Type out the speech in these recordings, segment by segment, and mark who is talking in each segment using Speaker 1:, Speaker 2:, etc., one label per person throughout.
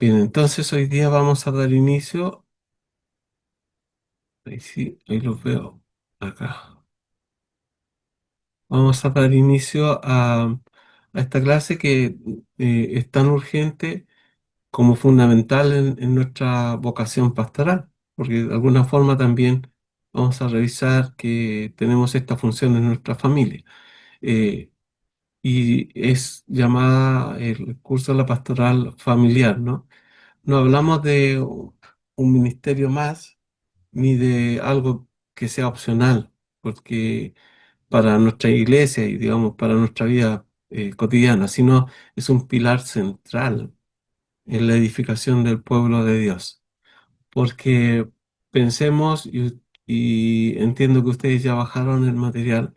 Speaker 1: Bien, entonces hoy día vamos a dar inicio, ahí sí, ahí los veo acá. Vamos a dar inicio a esta clase que es tan urgente como fundamental en nuestra vocación pastoral, porque de alguna forma también vamos a revisar que tenemos esta función en nuestra familia. Eh, y es llamada el curso de la pastoral familiar, ¿no? No hablamos de un ministerio más ni de algo que sea opcional, porque para nuestra iglesia y digamos para nuestra vida cotidiana, sino es un pilar central en la edificación del pueblo de Dios. Porque pensemos, y entiendo que ustedes ya bajaron el material,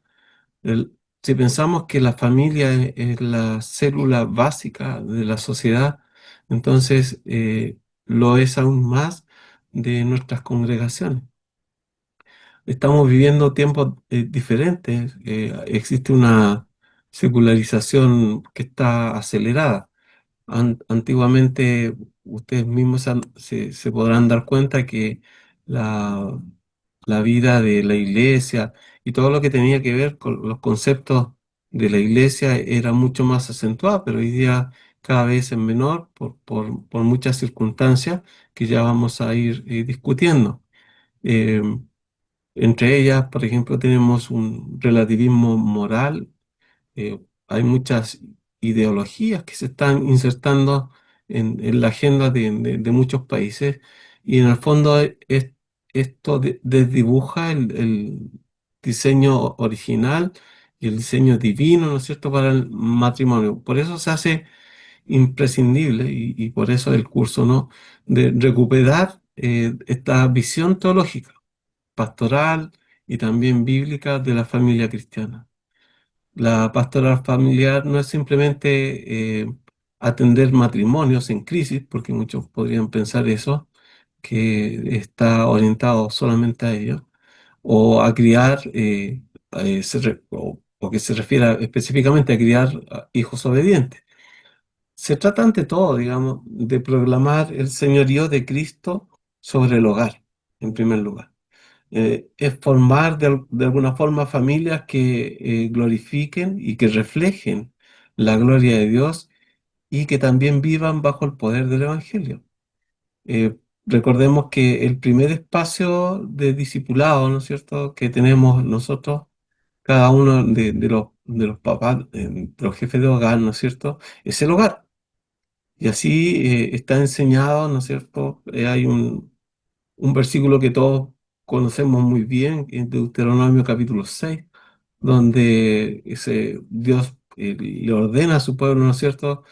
Speaker 1: si pensamos que la familia es la célula básica de la sociedad, entonces lo es aún más de nuestras congregaciones. Estamos viviendo tiempos diferentes. Existe una secularización que está acelerada. Antiguamente, ustedes mismos se podrán dar cuenta que la, la vida de la iglesia y todo lo que tenía que ver con los conceptos de la iglesia era mucho más acentuado, pero hoy día cada vez es menor por muchas circunstancias que ya vamos a ir discutiendo. Eh, Entre ellas, por ejemplo, tenemos un relativismo moral. Hay muchas ideologías que se están insertando en la agenda de muchos países y en el fondo esto desdibuja el diseño original y el diseño divino, ¿no es cierto?, para el matrimonio. Por eso se hace imprescindible y por eso el curso, ¿no?, de recuperar esta visión teológica pastoral y también bíblica de la familia cristiana. La pastoral familiar no es simplemente atender matrimonios en crisis, porque muchos podrían pensar eso, que está orientado solamente a ello, o a criar, o que se refiera específicamente a criar hijos obedientes. Se trata ante todo, digamos, de proclamar el señorío de Cristo sobre el hogar, en primer lugar. Es formar de alguna forma familias que glorifiquen y que reflejen la gloria de Dios y que también vivan bajo el poder del Evangelio. Recordemos que el primer espacio de discipulado, ¿no es cierto?, que tenemos nosotros, cada uno de los papás, de los jefes de hogar, ¿no es cierto?, es el hogar. Y así está enseñado, ¿no es cierto? Hay un versículo que todos conocemos muy bien, que es Deuteronomio capítulo 6, donde Dios le ordena a su pueblo, ¿no es cierto?,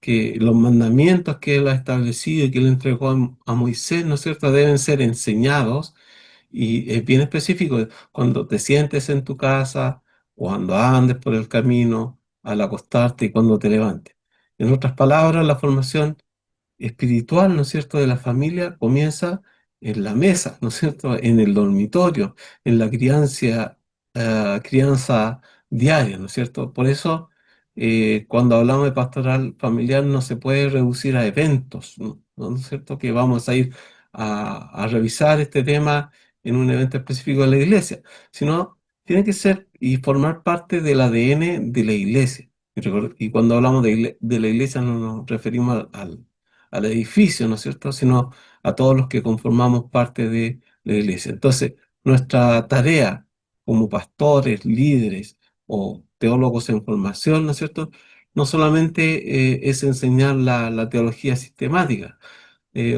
Speaker 1: que los mandamientos que él ha establecido y que él entregó a Moisés, ¿no es cierto?, deben ser enseñados y es bien específico, cuando te sientes en tu casa, cuando andes por el camino, al acostarte y cuando te levantes. En otras palabras, la formación espiritual, ¿no es cierto?, de la familia comienza en la mesa, ¿no es cierto?, en el dormitorio, en la crianza diaria, ¿no es cierto? Por eso, cuando hablamos de pastoral familiar, no se puede reducir a eventos, ¿no? ¿No es cierto?, que vamos a ir a revisar este tema en un evento específico de la iglesia, sino tiene que ser y formar parte del ADN de la iglesia. Y cuando hablamos de la iglesia no nos referimos al edificio, ¿no es cierto?, sino a todos los que conformamos parte de la iglesia. Entonces, nuestra tarea como pastores, líderes o teólogos en formación, ¿no es cierto?, no solamente es enseñar la teología sistemática,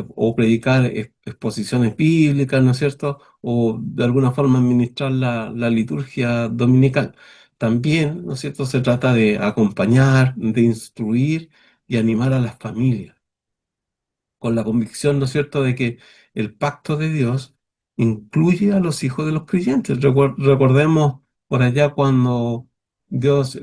Speaker 1: o predicar exposiciones bíblicas, ¿no es cierto?, o de alguna forma administrar la liturgia dominical. También, ¿no es cierto?, se trata de acompañar, de instruir y animar a las familias con la convicción, ¿no es cierto?, de que el pacto de Dios incluye a los hijos de los creyentes. Recordemos por allá cuando Dios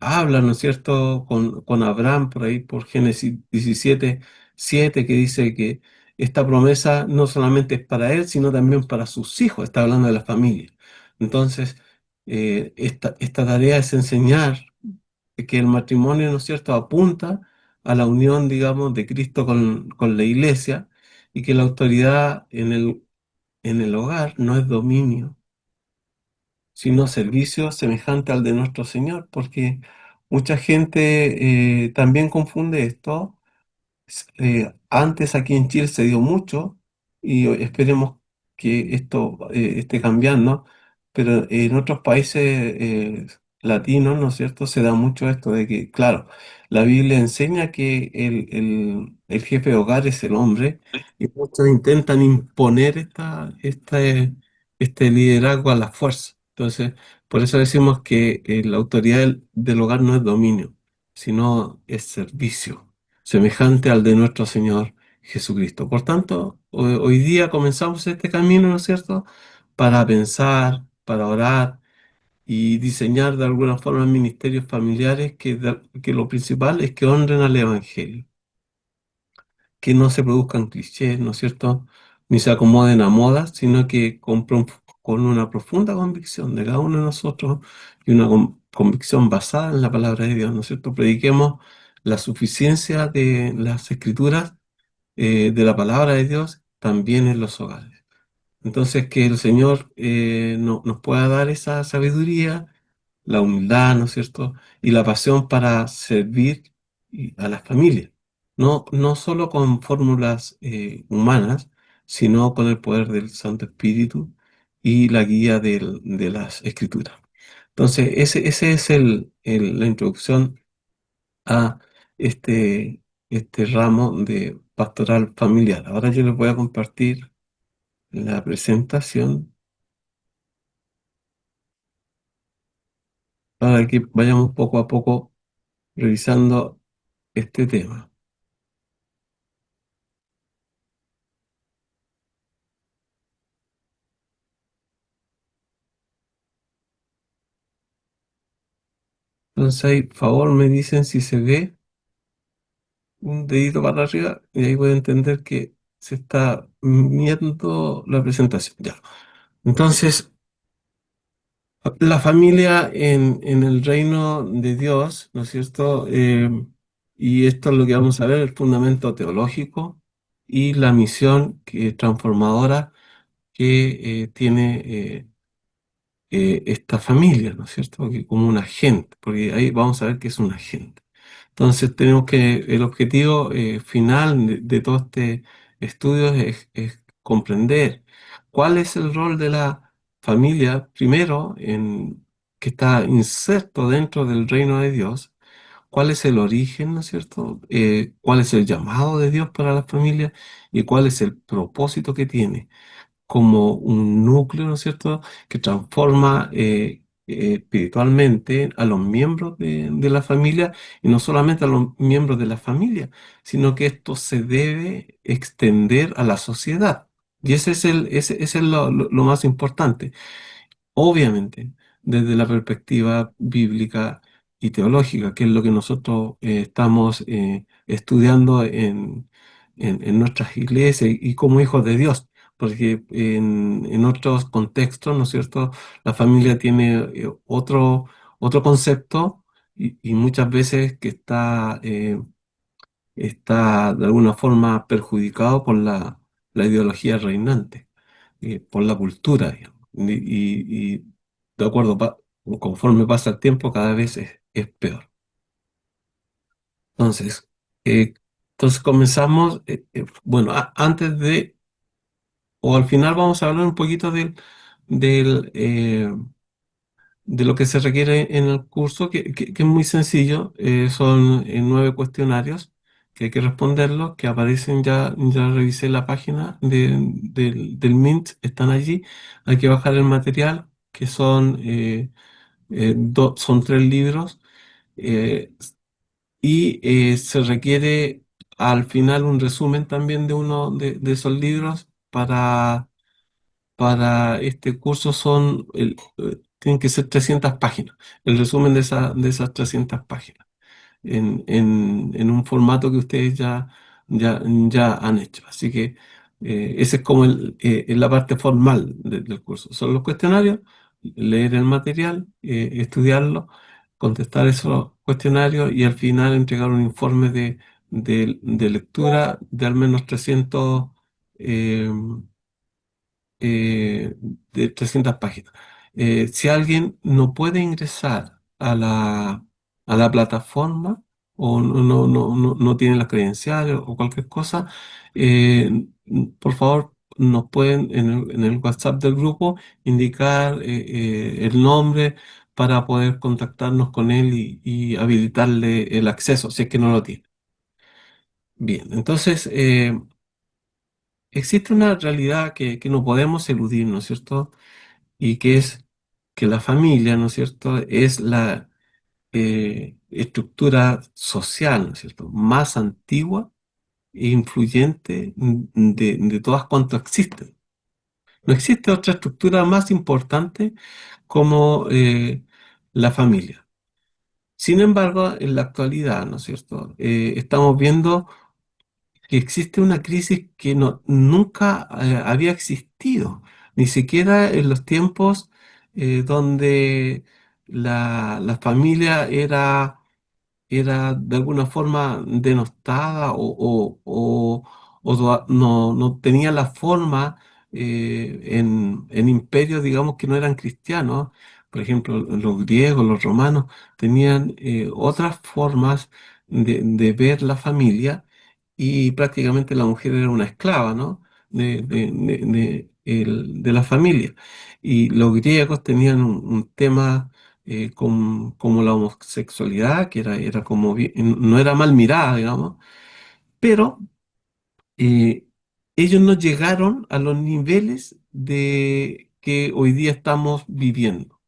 Speaker 1: habla, ¿no es cierto?, con Abraham, por ahí, por Génesis 17:7, que dice que esta promesa no solamente es para él, sino también para sus hijos. Está hablando de la familia. Entonces, esta tarea es enseñar que el matrimonio, ¿no es cierto?, apunta a la unión, digamos, de Cristo con la iglesia, y que la autoridad en el hogar no es dominio, sino servicio semejante al de nuestro Señor, porque mucha gente también confunde esto. Antes aquí en Chile se dio mucho y esperemos que esto esté cambiando, pero en otros países latinos, ¿no es cierto?, se da mucho esto de que, claro, la Biblia enseña que el jefe de hogar es el hombre, y muchos intentan imponer este liderazgo a la fuerza. Entonces, por eso decimos que la autoridad del hogar no es dominio, sino es servicio semejante al de nuestro Señor Jesucristo. Por tanto, hoy día comenzamos este camino, ¿no es cierto?, para pensar, para orar y diseñar de alguna forma ministerios familiares que lo principal es que honren al Evangelio, que no se produzcan clichés, ¿no es cierto?, ni se acomoden a modas, sino que con una profunda convicción de cada uno de nosotros y una convicción basada en la palabra de Dios, ¿no es cierto? Prediquemos la suficiencia de las Escrituras, de la palabra de Dios, también en los hogares. Entonces, que el Señor nos pueda dar esa sabiduría, la humildad, ¿no es cierto?, y la pasión para servir a las familias. No solo con fórmulas humanas, sino con el poder del Santo Espíritu y la guía de las Escrituras. Entonces, ese es la introducción a este ramo de pastoral familiar. Ahora yo les voy a compartir la presentación para que vayamos poco a poco revisando este tema. Entonces, ahí, por favor, me dicen si se ve un dedito para arriba, y ahí voy a entender que se está viendo la presentación. Ya. Entonces, la familia en el reino de Dios, ¿no es cierto? Y esto es lo que vamos a ver, el fundamento teológico y la misión transformadora que tiene esta familia, ¿no es cierto? Que como un agente, porque ahí vamos a ver que es un agente. Entonces tenemos el objetivo final de todo este estudio es comprender cuál es el rol de la familia, primero, que está inserto dentro del reino de Dios, cuál es el origen, ¿no es cierto? Cuál es el llamado de Dios para la familia y cuál es el propósito que tiene como un núcleo, ¿no es cierto?, que transforma espiritualmente a los miembros de la familia, y no solamente a los miembros de la familia, sino que esto se debe extender a la sociedad. Y ese es lo más importante. Obviamente, desde la perspectiva bíblica y teológica, que es lo que nosotros estamos estudiando en nuestras iglesias y como hijos de Dios, porque en otros contextos, ¿no es cierto?, la familia tiene otro concepto, y muchas veces que está de alguna forma perjudicado por la ideología reinante, por la cultura, digamos. Y de acuerdo, conforme pasa el tiempo, cada vez es peor. Entonces, eh, entonces comenzamos, bueno, antes o al final vamos a hablar un poquito del, de lo que se requiere en el curso, que es muy sencillo. Son 9 cuestionarios que hay que responderlos, que aparecen ya revisé la página del Mint, están allí. Hay que bajar el material, que son 3 libros, eh, y se requiere al final un resumen también de uno de esos libros para este curso. Tienen que ser 300 páginas, el resumen de esas 300 páginas, en un formato que ustedes ya han hecho. Así que ese es como la parte formal del curso. Son los cuestionarios, leer el material, estudiarlo, contestar esos cuestionarios y al final entregar un informe de lectura de al menos 300, eh, eh, de 300 páginas. Si alguien no puede ingresar a la plataforma o no tiene las credenciales o cualquier cosa, por favor nos pueden en el WhatsApp del grupo indicar el nombre para poder contactarnos con él y habilitarle el acceso, si es que no lo tiene. Bien, entonces existe una realidad que no podemos eludir, ¿no es cierto? Y que es que la familia, ¿no es cierto?, es la estructura social, ¿no es cierto?, más antigua e influyente de todas cuantas existen. No existe otra estructura más importante como la familia. Sin embargo, en la actualidad, ¿no es cierto?, estamos viendo que existe una crisis que nunca había existido, ni siquiera en los tiempos donde la familia era de alguna forma denostada o no tenía la forma en imperios, digamos, que no eran cristianos. Por ejemplo, los griegos, los romanos tenían otras formas de ver la familia y prácticamente la mujer era una esclava, ¿no? De la familia. Y los griegos tenían un tema como la homosexualidad, que era como, no era mal mirada, digamos, pero eh, ellos no llegaron a los niveles de que hoy día estamos viviendo.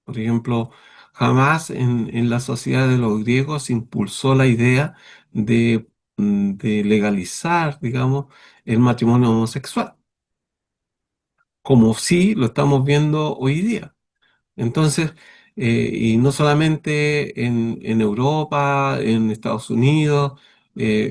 Speaker 1: Por ejemplo, jamás en la sociedad de los griegos se impulsó la idea de legalizar, digamos, el matrimonio homosexual, como sí lo estamos viendo hoy día. Entonces, y no solamente en Europa, en Estados Unidos,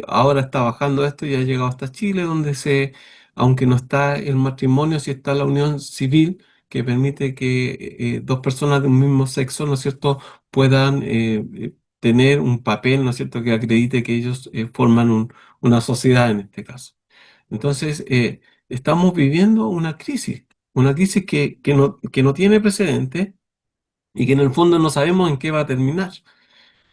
Speaker 1: ahora está bajando esto y ha llegado hasta Chile, donde aunque no está el matrimonio, sí está la unión civil, que permite que dos personas de un mismo sexo, ¿no es cierto?, puedan tener un papel, ¿no es cierto?, que acredite que ellos forman una sociedad en este caso. Entonces, estamos viviendo una crisis que no tiene precedente y que en el fondo no sabemos en qué va a terminar.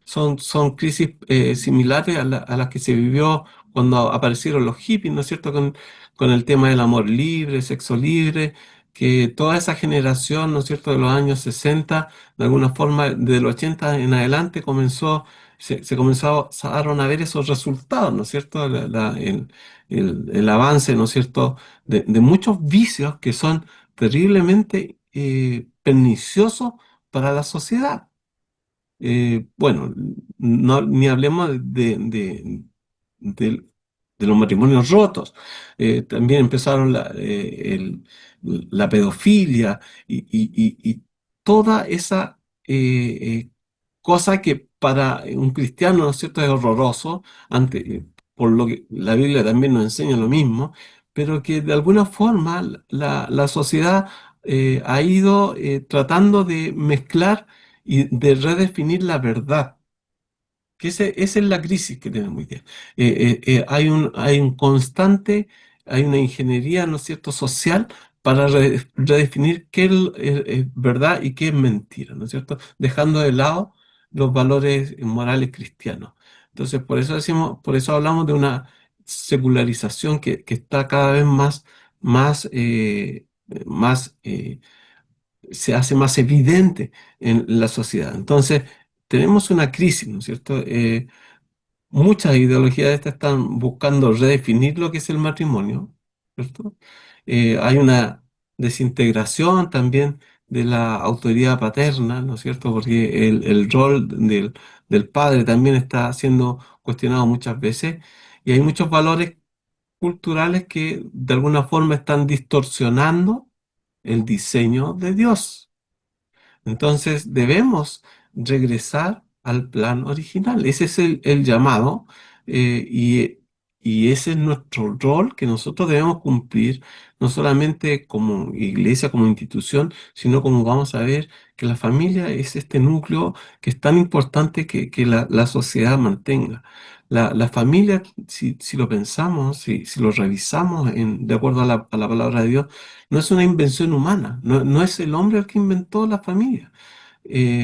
Speaker 1: Son crisis similares a las que se vivió cuando aparecieron los hippies, ¿no es cierto?, con el tema del amor libre, sexo libre, que toda esa generación, ¿no es cierto?, de los años 60, de alguna forma, del 80 en adelante, se comenzaron a ver esos resultados, ¿no es cierto?, el avance, ¿no es cierto?, de muchos vicios que son terriblemente perniciosos para la sociedad. Bueno, ni hablemos de- de los matrimonios rotos. También empezaron la pedofilia y toda esa cosa que para un cristiano, ¿no es cierto?, es horroroso, por lo que la Biblia también nos enseña lo mismo, pero que de alguna forma la sociedad ha ido tratando de mezclar y de redefinir la verdad, que esa es la crisis que tenemos hoy día. Hay un constante, hay una ingeniería, ¿no es cierto?, social para redefinir qué es verdad y qué es mentira, ¿no es cierto?, dejando de lado los valores morales cristianos. Entonces, por eso hablamos de una secularización que está cada vez más se hace más evidente en la sociedad. Entonces, tenemos una crisis, ¿no es cierto? Muchas ideologías de estas están buscando redefinir lo que es el matrimonio, ¿cierto? Hay una desintegración también de la autoridad paterna, ¿no es cierto? Porque el rol del padre también está siendo cuestionado muchas veces y hay muchos valores culturales que de alguna forma están distorsionando el diseño de Dios. Entonces debemos regresar al plan original. Ese es el llamado y ese es nuestro rol que nosotros debemos cumplir, no solamente como iglesia, como institución, sino como vamos a ver que la familia es este núcleo que es tan importante que la sociedad mantenga. La familia, si lo pensamos, si lo revisamos de acuerdo a a la palabra de Dios, no es una invención humana, no es el hombre el que inventó la familia,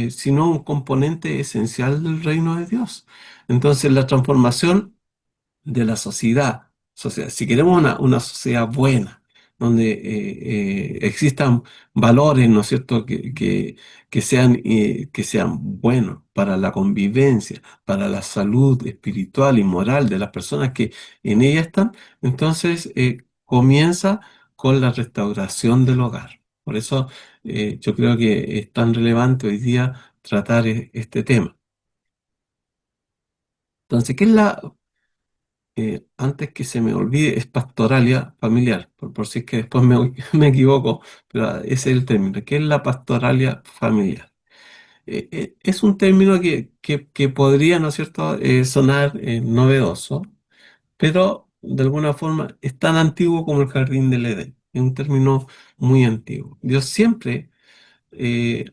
Speaker 1: sino un componente esencial del reino de Dios. Entonces, la transformación de la sociedad, si queremos una sociedad buena, donde existan valores, ¿no es cierto?, que sean buenos para la convivencia, para la salud espiritual y moral de las personas que en ella están, entonces comienza con la restauración del hogar. Por eso yo creo que es tan relevante hoy día tratar este tema. Entonces, ¿qué es antes que se me olvide, es pastoralia familiar, por si es que después me equivoco, pero ese es el término. ¿Qué es la pastoralia familiar? Es un término que podría, ¿no es cierto?, sonar novedoso, pero de alguna forma es tan antiguo como el jardín del Edén. Es un término muy antiguo. Dios siempre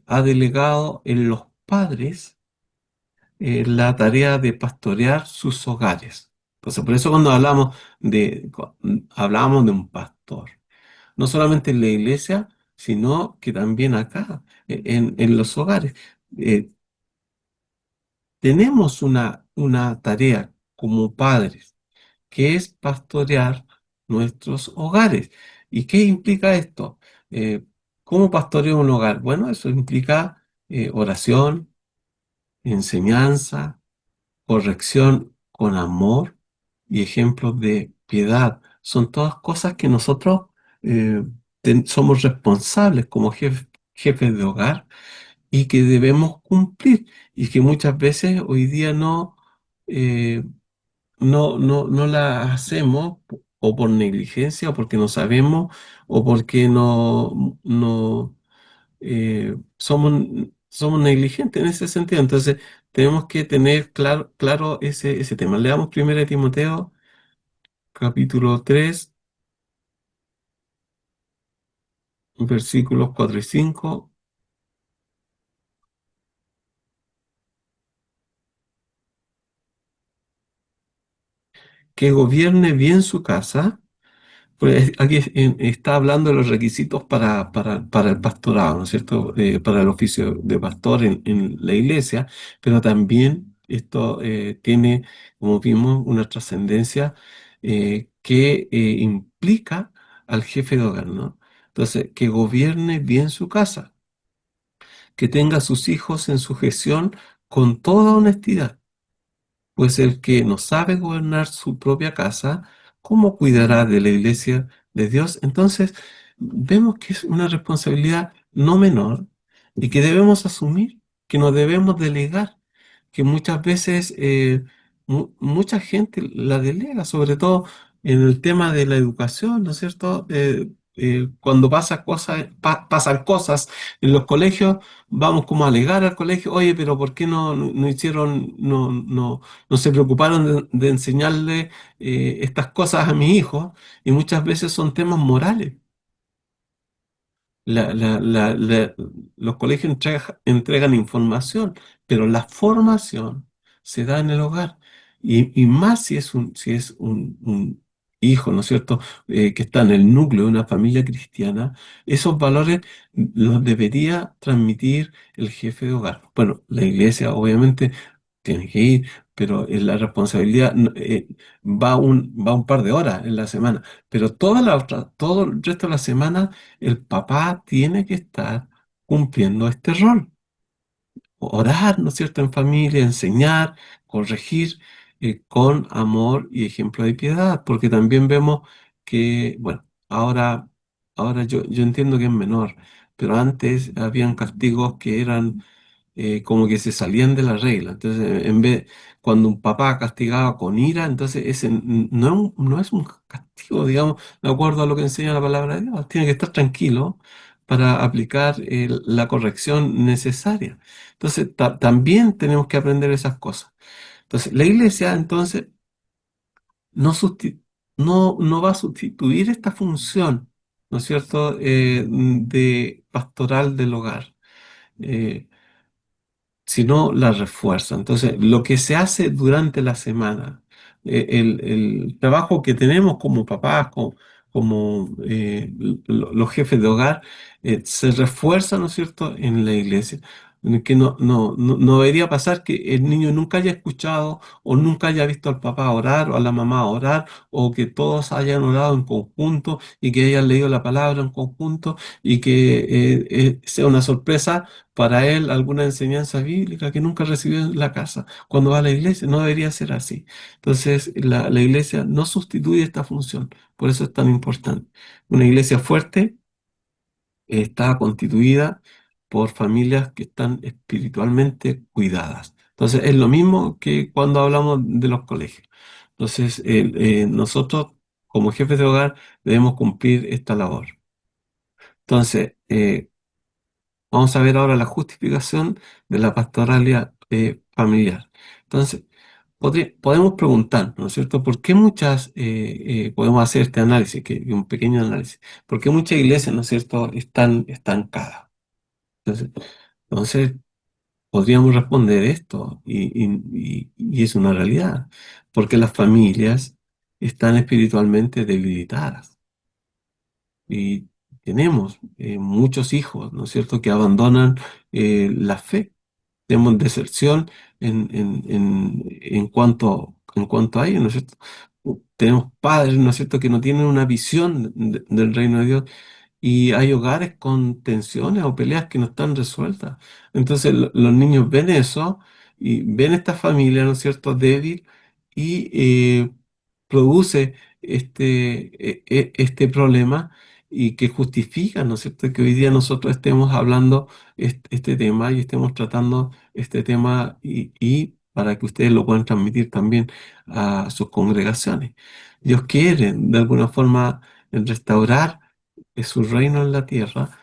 Speaker 1: ha delegado en los padres la tarea de pastorear sus hogares. Entonces, por eso cuando hablamos de un pastor, no solamente en la iglesia, sino que también acá, en los hogares. Eh, Tenemos una tarea como padres, que es pastorear nuestros hogares. ¿Y qué implica esto? Eh, ¿Cómo pastoreo un hogar? Bueno, eso implica oración, enseñanza, corrección con amor y ejemplos de piedad. Son todas cosas que nosotros eh, somos responsables como jefes de hogar y que debemos cumplir y que muchas veces hoy día eh, no las hacemos o por negligencia o porque no sabemos o porque somos negligentes en ese sentido. Entonces, tenemos que tener claro ese tema. Leamos 1 Timoteo, capítulo 3 versículos 4 y 5. Que gobierne bien su casa. Pues aquí está hablando de los requisitos para el pastorado, ¿no es cierto? Para el oficio de pastor en la iglesia, pero también esto tiene, como vimos, una trascendencia que implica al jefe de hogar, ¿no? Entonces, que gobierne bien su casa, que tenga a sus hijos en sujeción con toda honestidad, pues el que no sabe gobernar su propia casa, ¿cómo cuidará de la iglesia de Dios? Entonces, vemos que es una responsabilidad no menor y que debemos asumir, que no debemos delegar, que muchas veces mucha gente la delega, sobre todo en el tema de la educación, ¿no es cierto? Cuando pasan cosas en los colegios, vamos como a alegar al colegio, oye, pero ¿por qué no hicieron, no se preocuparon de enseñarle estas cosas a mis hijos? Y muchas veces son temas morales. La- la- la- la- los colegios entregan información, pero la formación se da en el hogar. Y más si es un hijo, ¿no es cierto?, que está en el núcleo de una familia cristiana, esos valores los debería transmitir el jefe de hogar. Bueno, la iglesia obviamente tiene que ir, pero la responsabilidad va un par de horas en la semana, pero todo el resto de la semana el papá tiene que estar cumpliendo este rol. Orar, ¿no es cierto?, en familia, enseñar, corregir con amor y ejemplo de piedad, porque también vemos que, bueno, ahora yo entiendo que es menor, pero antes habían castigos que eran como que se salían de la regla. Entonces, cuando un papá castigaba con ira, entonces ese no es un castigo, digamos, de acuerdo a lo que enseña la palabra de Dios. Tiene que estar tranquilo para aplicar la corrección necesaria. Entonces, también tenemos que aprender esas cosas. Entonces, la iglesia, entonces, no, no va a sustituir esta función, ¿no es cierto?, de pastoral del hogar. Eh, sino la refuerza. Entonces, lo que se hace durante la semana El trabajo que tenemos como papás, como los jefes de hogar, se refuerza, ¿no es cierto?, en la iglesia. En el que no debería pasar que el niño nunca haya escuchado o nunca haya visto al papá orar o a la mamá orar, o que todos hayan orado en conjunto y que hayan leído la palabra en conjunto, y que sea una sorpresa para él alguna enseñanza bíblica que nunca recibió en la casa cuando va a la iglesia. No debería ser así. Entonces, la iglesia no sustituye esta función, por eso es tan importante. Una iglesia fuerte está constituida por familias que están espiritualmente cuidadas. Entonces, es lo mismo que cuando hablamos de los colegios. Entonces, nosotros como jefes de hogar debemos cumplir esta labor. Entonces, vamos a ver ahora la justificación de la pastoral familiar. Entonces, podemos preguntar, ¿no es cierto? ¿Por qué podemos hacer este análisis, un pequeño análisis? ¿Por qué muchas iglesias, ¿no es cierto?, están estancadas? Entonces, entonces, podríamos responder esto y es una realidad, porque las familias están espiritualmente debilitadas y tenemos muchos hijos, ¿no es cierto?, que abandonan la fe. Tenemos deserción en cuanto a ello, ¿no es cierto? Tenemos padres, ¿no es cierto?, que no tienen una visión del reino de Dios, y hay hogares con tensiones o peleas que no están resueltas. Entonces los niños ven eso y ven esta familia, ¿no es cierto?, débil, y produce este problema, y que justifica, ¿no es cierto?, que hoy día nosotros estemos hablando este tema y estemos tratando este tema, y para que ustedes lo puedan transmitir también a sus congregaciones. Dios quiere, de alguna forma, restaurar su reino en la tierra,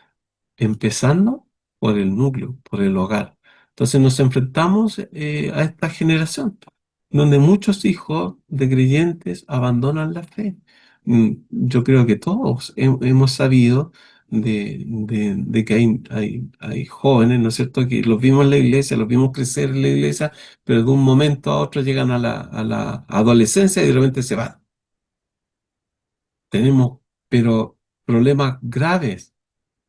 Speaker 1: empezando por el núcleo, por el hogar. Entonces nos enfrentamos a esta generación, donde muchos hijos de creyentes abandonan la fe. Yo creo que todos hemos sabido de que hay jóvenes, ¿no es cierto?, que los vimos en la iglesia, los vimos crecer en la iglesia, pero de un momento a otro llegan a la adolescencia y de repente se van. Tenemos, pero problemas graves.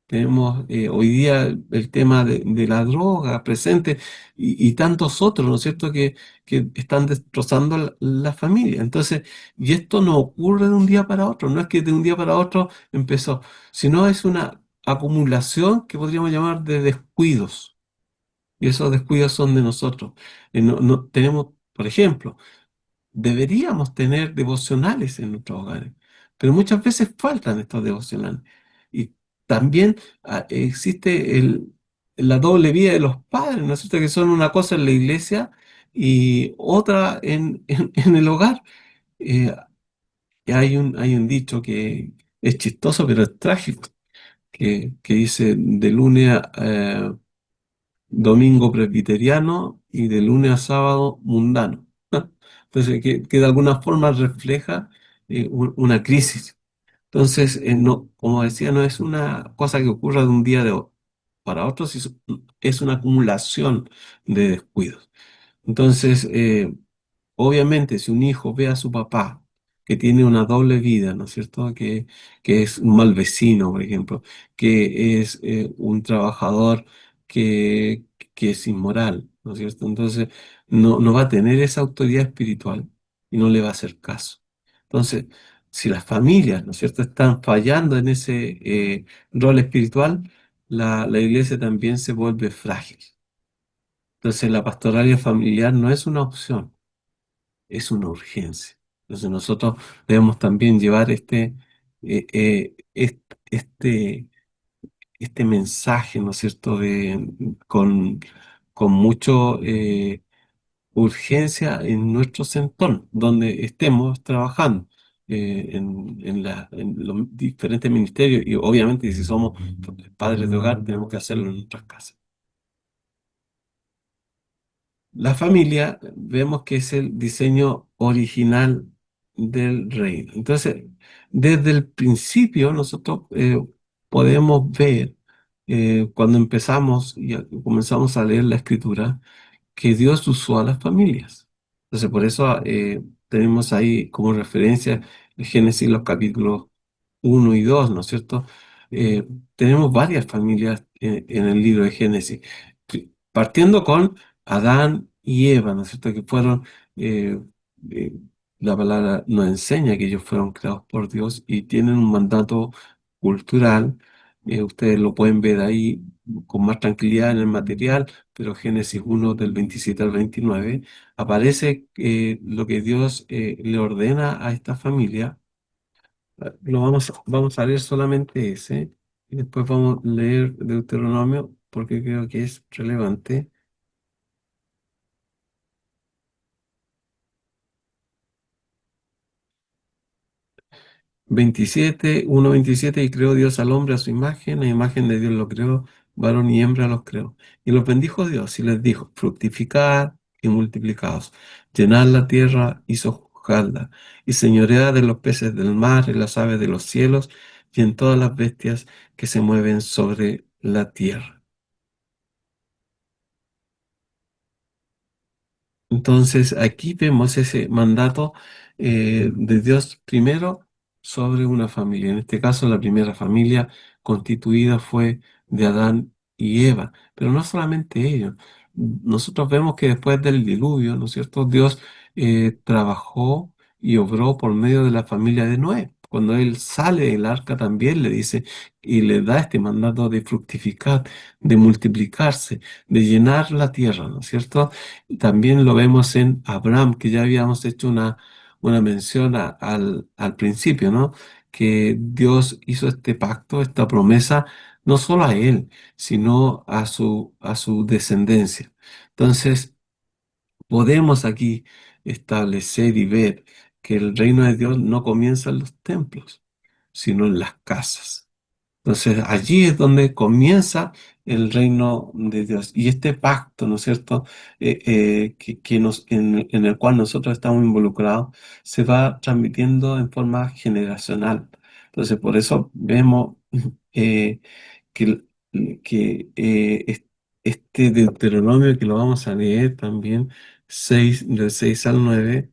Speaker 1: Tenemos hoy día el tema de la droga presente, y tantos otros, ¿no es cierto?, que están destrozando la familia. Entonces, y esto no ocurre de un día para otro, no es que de un día para otro empezó, sino es una acumulación que podríamos llamar de descuidos. Y esos descuidos son de nosotros. Tenemos, por ejemplo, deberíamos tener devocionales en nuestros hogares, pero muchas veces faltan estos devocionales. Y también existe la doble vida de los padres, ¿no es cierto?, que son una cosa en la iglesia y otra en el hogar. Eh, hay un dicho que es chistoso, pero es trágico, que dice: de lunes a domingo presbiteriano y de lunes a sábado mundano. Entonces, que de alguna forma refleja una crisis. Entonces, no, como decía, no es una cosa que ocurra de un día para otro, es una acumulación de descuidos. Entonces, obviamente, si un hijo ve a su papá que tiene una doble vida, ¿no es cierto?, que es un mal vecino, por ejemplo, que es un trabajador que, que es inmoral, ¿no es cierto? Entonces, no va a tener esa autoridad espiritual y no le va a hacer caso. Entonces, si las familias, ¿no es cierto?, están fallando en ese rol espiritual, la iglesia también se vuelve frágil. Entonces, la pastoral familiar no es una opción, es una urgencia. Entonces nosotros debemos también llevar este mensaje, ¿no es cierto?, con mucho urgencia en nuestros entornos, donde estemos trabajando, en los diferentes ministerios, y obviamente si somos padres de hogar tenemos que hacerlo en nuestras casas. La familia vemos que es el diseño original del reino. Entonces, desde el principio nosotros podemos ver, cuando empezamos y comenzamos a leer la escritura, que Dios usó a las familias. Entonces, por eso tenemos ahí como referencia el Génesis, los capítulos 1 y 2, ¿no es cierto? Eh, Tenemos varias familias en el libro de Génesis, partiendo con Adán y Eva, ¿no es cierto? Que fueron, eh, eh, la palabra nos enseña que ellos fueron creados por Dios y tienen un mandato cultural. Ustedes lo pueden ver ahí con más tranquilidad en el material, pero Génesis 1 del 27 al 29 aparece lo que Dios le ordena a esta familia. Vamos a leer solamente ese y después vamos a leer Deuteronomio porque creo que es relevante. 27, 1:27, y creó Dios al hombre a su imagen, a imagen de Dios lo creó, varón y hembra los creó. Y los bendijo Dios y les dijo, fructificad y multiplicaos, llenad la tierra y sojuzgadla, y señoread de los peces del mar, en las aves de los cielos, y en todas las bestias que se mueven sobre la tierra. Entonces, aquí vemos ese mandato de Dios primero sobre una familia. En este caso, la primera familia constituida fue de Adán y Eva. Pero no solamente ellos. Nosotros vemos que después del diluvio, ¿no es cierto? Dios trabajó y obró por medio de la familia de Noé. Cuando él sale del arca también le dice y le da este mandato de fructificar, de multiplicarse, de llenar la tierra, ¿no es cierto? También lo vemos en Abraham, que ya habíamos hecho una mención al principio, ¿no? Que Dios hizo este pacto, esta promesa, no solo a él, sino a su descendencia. Entonces, podemos aquí establecer y ver que el reino de Dios no comienza en los templos, sino en las casas. Entonces allí es donde comienza el reino de Dios. Y este pacto, ¿no es cierto?, en el cual nosotros estamos involucrados, se va transmitiendo en forma generacional. Entonces por eso vemos eh, que, este Deuteronomio, que lo vamos a leer también, del 6 al 9,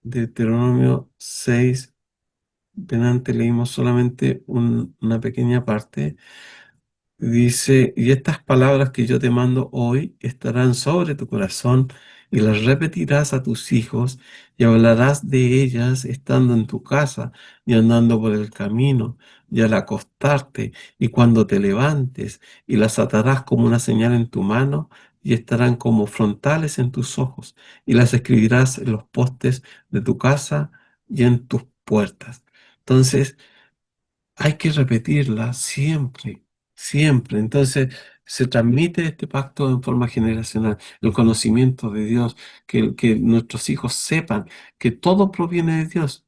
Speaker 1: Deuteronomio 6, delante leímos solamente una pequeña parte. Dice, y estas palabras que yo te mando hoy estarán sobre tu corazón y las repetirás a tus hijos y hablarás de ellas estando en tu casa y andando por el camino y al acostarte y cuando te levantes, y las atarás como una señal en tu mano y estarán como frontales en tus ojos, y las escribirás en los postes de tu casa y en tus puertas. Entonces, hay que repetirla siempre, siempre. Entonces se transmite este pacto en forma generacional, el conocimiento de Dios, que nuestros hijos sepan que todo proviene de Dios.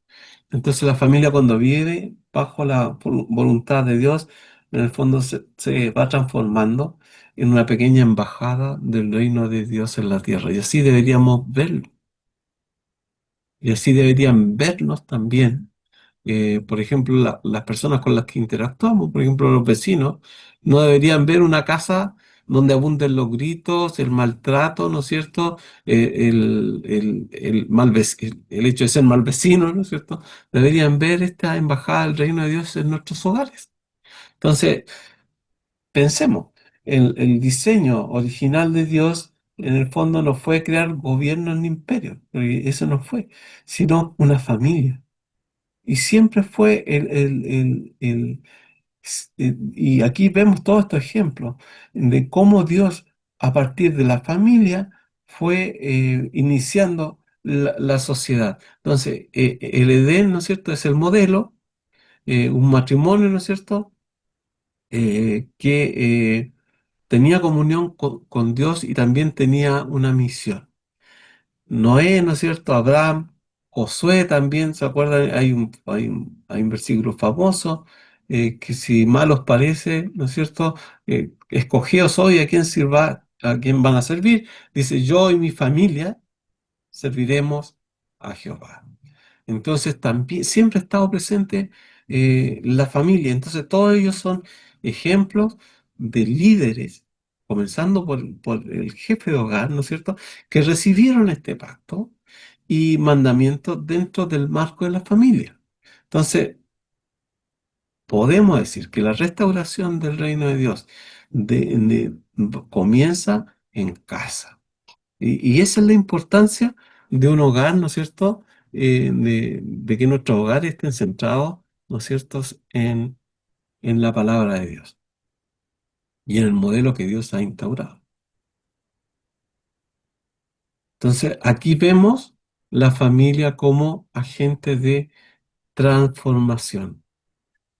Speaker 1: Entonces la familia, cuando vive bajo la voluntad de Dios, en el fondo se va transformando en una pequeña embajada del reino de Dios en la tierra. Y así deberíamos verlo. Y así deberían vernos también, por ejemplo, las personas con las que interactuamos, por ejemplo, los vecinos, no deberían ver una casa donde abunden los gritos, el maltrato, ¿no es cierto? El hecho de ser mal vecino, ¿no es cierto? Deberían ver esta embajada del reino de Dios en nuestros hogares. Entonces, pensemos, el diseño original de Dios en el fondo no fue crear gobiernos ni imperios, porque eso no fue, sino una familia. Y siempre fue y aquí vemos todos estos ejemplos de cómo Dios, a partir de la familia, fue iniciando la sociedad. Entonces, el Edén, ¿no es cierto?, es el modelo, un matrimonio, ¿no es cierto?, que tenía comunión con Dios y también tenía una misión. Noé, ¿no es cierto? Abraham, Josué también, ¿se acuerdan? Hay un versículo famoso que si mal os parece, ¿no es cierto? Escogíos hoy a quién van a servir. Dice, yo y mi familia serviremos a Jehová. Entonces también siempre ha estado presente la familia. Entonces todos ellos son ejemplos de líderes, comenzando por el jefe de hogar, ¿no es cierto?, que recibieron este pacto y mandamientos dentro del marco de la familia. Entonces, podemos decir que la restauración del reino de Dios comienza en casa. Y esa es la importancia de un hogar, ¿no es cierto? De que nuestros hogares estén centrados, ¿no es cierto?, en la palabra de Dios y en el modelo que Dios ha instaurado. Entonces, aquí vemos la familia como agente de transformación.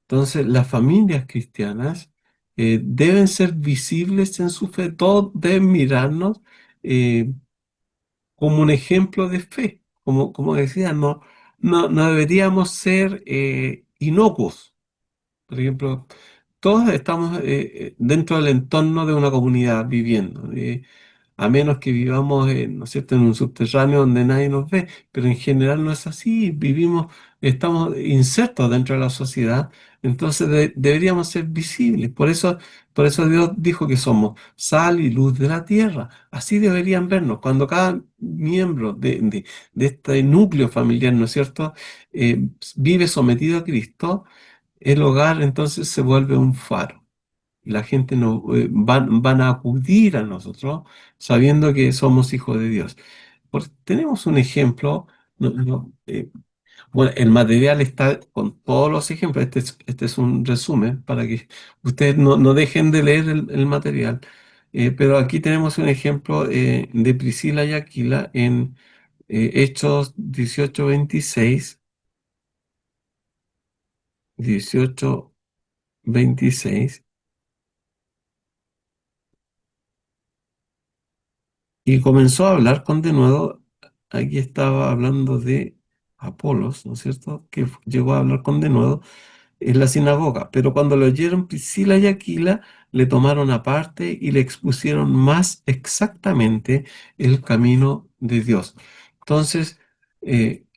Speaker 1: Entonces, las familias cristianas deben ser visibles en su fe, todos deben mirarnos eh, como un ejemplo de fe. Como decía, no deberíamos ser inocuos. Por ejemplo, todos estamos dentro del entorno de una comunidad viviendo. A menos que vivamos, ¿no es cierto?, en un subterráneo donde nadie nos ve, pero en general no es así, estamos insertos dentro de la sociedad, entonces deberíamos ser visibles. Por eso Dios dijo que somos sal y luz de la tierra. Así deberían vernos. Cuando cada miembro de este núcleo familiar, ¿no es cierto?, vive sometido a Cristo, el hogar entonces se vuelve un faro. La gente no, van a acudir a nosotros sabiendo que somos hijos de Dios. Tenemos un ejemplo, bueno, el material está con todos los ejemplos, este es un resumen para que ustedes no dejen de leer el material. Pero aquí tenemos un ejemplo de Priscila y Aquila en Hechos 18:26, 18:26. Y comenzó a hablar con denuedo, aquí estaba hablando de Apolos, ¿no es cierto? Que llegó a hablar con denuedo en la sinagoga, pero cuando lo oyeron Priscila y Aquila, le tomaron aparte y le expusieron más exactamente el camino de Dios. Entonces,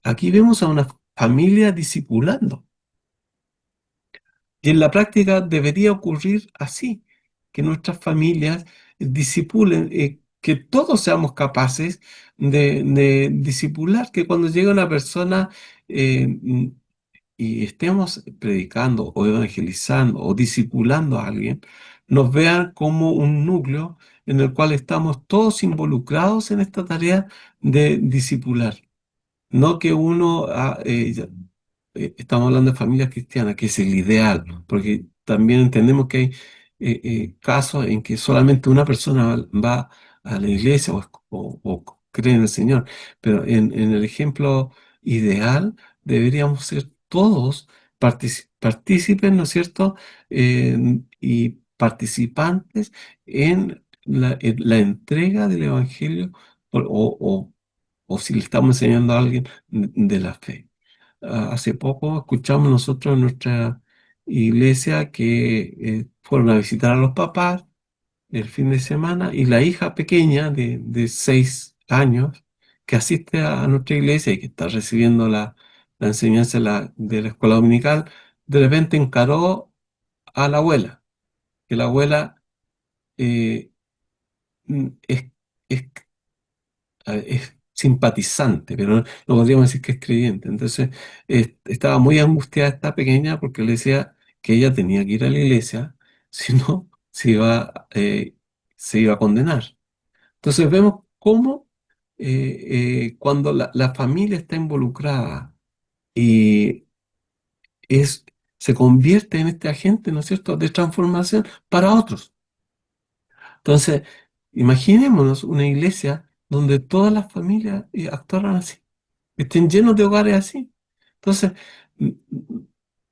Speaker 1: aquí vemos a una familia discipulando. Y en la práctica debería ocurrir así, que nuestras familias discipulen, que todos seamos capaces de discipular, que cuando llegue una persona y estemos predicando o evangelizando o discipulando a alguien, nos vean como un núcleo en el cual estamos todos involucrados en esta tarea de discipular. No que uno, estamos hablando de familias cristianas, que es el ideal, ¿no? Porque también entendemos que hay casos en que solamente una persona va a la iglesia o cree en el Señor, pero en el ejemplo ideal deberíamos ser todos partícipes, ¿no es cierto?, y participantes en la entrega del Evangelio o si le estamos enseñando a alguien de la fe. Hace poco escuchamos nosotros en nuestra iglesia que fueron a visitar a los papás el fin de semana y la hija pequeña de 6 años que asiste a nuestra iglesia y que está recibiendo la enseñanza de la escuela dominical, de repente encaró a la abuela, que la abuela eh, es, es es simpatizante, pero no podríamos decir que es creyente. Entonces, estaba muy angustiada esta pequeña porque le decía que ella tenía que ir a la iglesia, si no, se iba a condenar. Entonces, vemos cómo cuando la familia está involucrada y es, se convierte en este agente, ¿no es cierto?, de transformación para otros. Entonces, imaginémonos una iglesia donde todas las familias actuaran así, estén llenos de hogares así. Entonces,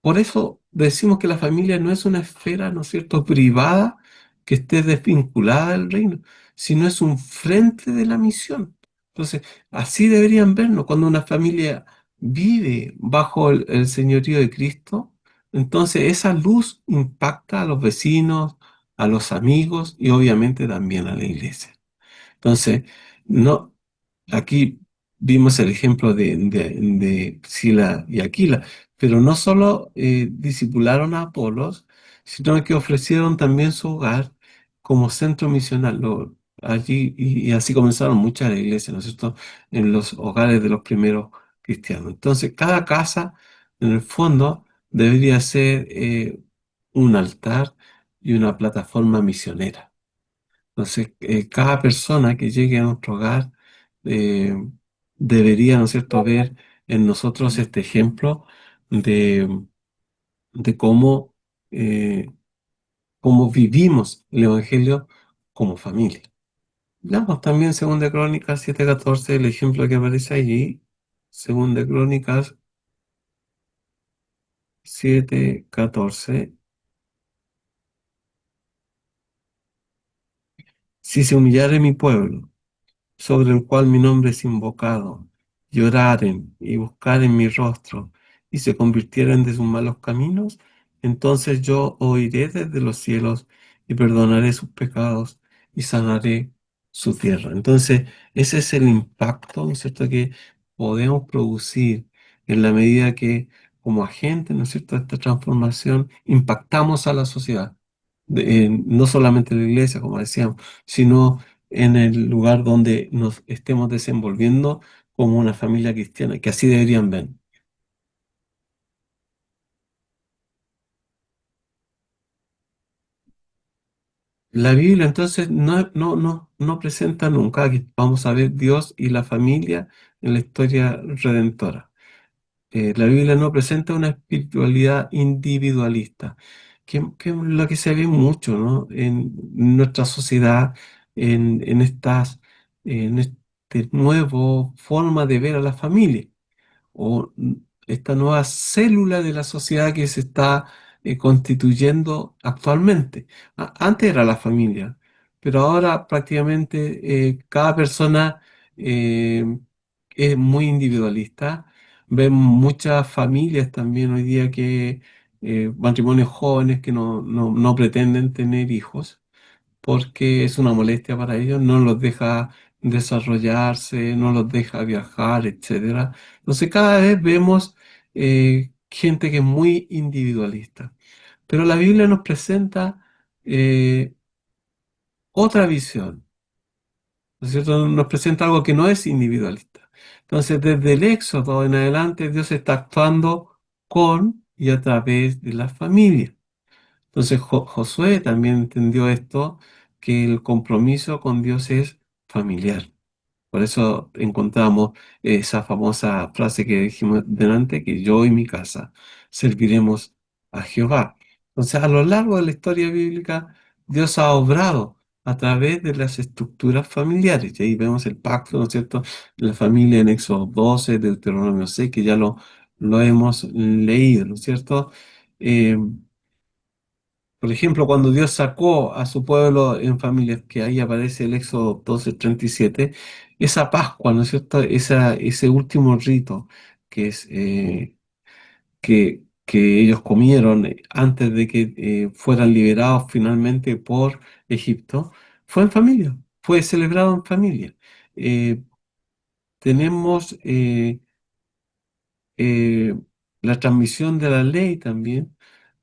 Speaker 1: por eso decimos que la familia no es una esfera, ¿no es cierto?, privada que esté desvinculada del reino, sino es un frente de la misión. Entonces, así deberían vernos cuando una familia vive bajo el señorío de Cristo. Entonces, esa luz impacta a los vecinos, a los amigos y obviamente también a la iglesia. Entonces, no, aquí vimos el ejemplo de Priscila y Aquila, pero no solo discipularon a Apolos, sino que ofrecieron también su hogar como centro misional. allí, y así comenzaron muchas de las iglesias, ¿no es cierto?, en los hogares de los primeros cristianos. Entonces, cada casa, en el fondo, debería ser un altar y una plataforma misionera. Entonces, cada persona que llegue a nuestro hogar eh, debería, ¿no es cierto?, ver en nosotros este ejemplo de, de eh, cómo vivimos el Evangelio como familia. Veamos también Segunda Crónicas 7:14, el ejemplo que aparece allí. Segunda Crónicas 7:14. Si se humillare mi pueblo, sobre el cual mi nombre es invocado, lloraren y buscaren mi rostro, y se convirtieren de sus malos caminos, entonces yo oiré desde los cielos y perdonaré sus pecados y sanaré su tierra. Entonces, ese es el impacto, ¿no es cierto?, que podemos producir en la medida que, como agentes, ¿no es cierto?, de esta transformación, impactamos a la sociedad. No solamente en la iglesia, como decíamos, sino en el lugar donde nos estemos desenvolviendo como una familia cristiana, que así deberían ver. La Biblia entonces no presenta nunca que vamos a ver Dios y la familia en la historia redentora. La Biblia no presenta una espiritualidad individualista, que es lo que se ve mucho, ¿no?, en nuestra sociedad, en este nuevo forma de ver a la familia, o esta nueva célula de la sociedad que se está constituyendo actualmente. Antes era la familia, pero ahora prácticamente cada persona eh, es muy individualista. Ven muchas familias también hoy día que matrimonios jóvenes que no pretenden tener hijos porque es una molestia para ellos, no los deja desarrollarse, no los deja viajar, etcétera. Entonces cada vez vemos gente que es muy individualista. Pero la Biblia nos presenta eh, otra visión, ¿no es cierto? Nos presenta algo que no es individualista. Entonces, desde el Éxodo en adelante, Dios está actuando con y a través de la familia. Entonces Josué también entendió esto, que el compromiso con Dios es familiar. Por eso encontramos esa famosa frase que dijimos delante, que yo y mi casa serviremos a Jehová. Entonces, a lo largo de la historia bíblica, Dios ha obrado a través de las estructuras familiares. Y ahí vemos el pacto, ¿no es cierto?, la familia en Éxodo 12, Deuteronomio 6, que ya lo hemos leído, ¿no es cierto? Eh, por ejemplo, cuando Dios sacó a su pueblo en familias, que ahí aparece el Éxodo 12:37, esa Pascua, ¿no es cierto? Ese último rito que es que ellos comieron antes de que fueran liberados finalmente por Egipto, fue en familia, fue celebrado en familia. Eh, tenemos eh, la transmisión de la ley también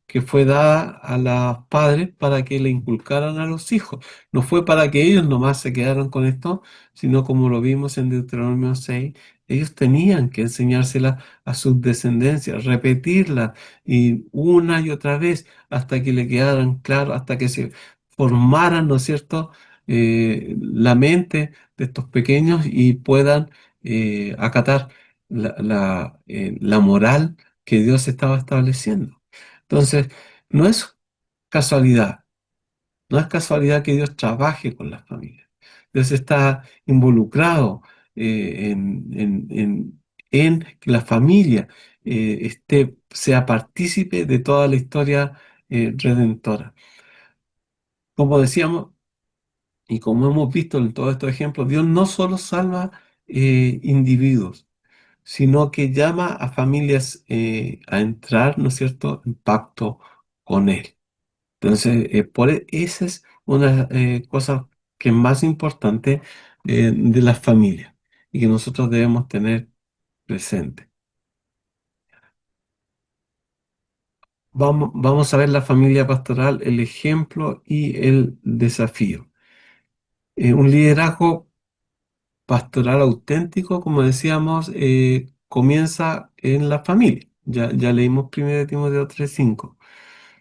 Speaker 1: que fue dada a los padres para que le inculcaran a los hijos. No fue para que ellos nomás se quedaran con esto, sino como lo vimos en Deuteronomio 6, ellos tenían que enseñársela a sus descendencias, repetirla y una y otra vez hasta que le quedaran claro, hasta que se formaran, ¿no es cierto?, la mente de estos pequeños y puedan acatar la moral que Dios estaba estableciendo. Entonces, no es casualidad, no es casualidad que Dios trabaje con las familias. Dios está involucrado en que la familia sea partícipe de toda la historia redentora. Como decíamos, y como hemos visto en todos estos ejemplos, Dios no solo salva individuos, sino que llama a familias a entrar, ¿no es cierto?, en pacto con Él. Entonces, esa es una cosa que es más importante de las familias y que nosotros debemos tener presente. Vamos a ver la familia pastoral, el ejemplo y el desafío. Un liderazgo pastoral auténtico, como decíamos, comienza en la familia. Ya leímos 1 Timoteo 3:5.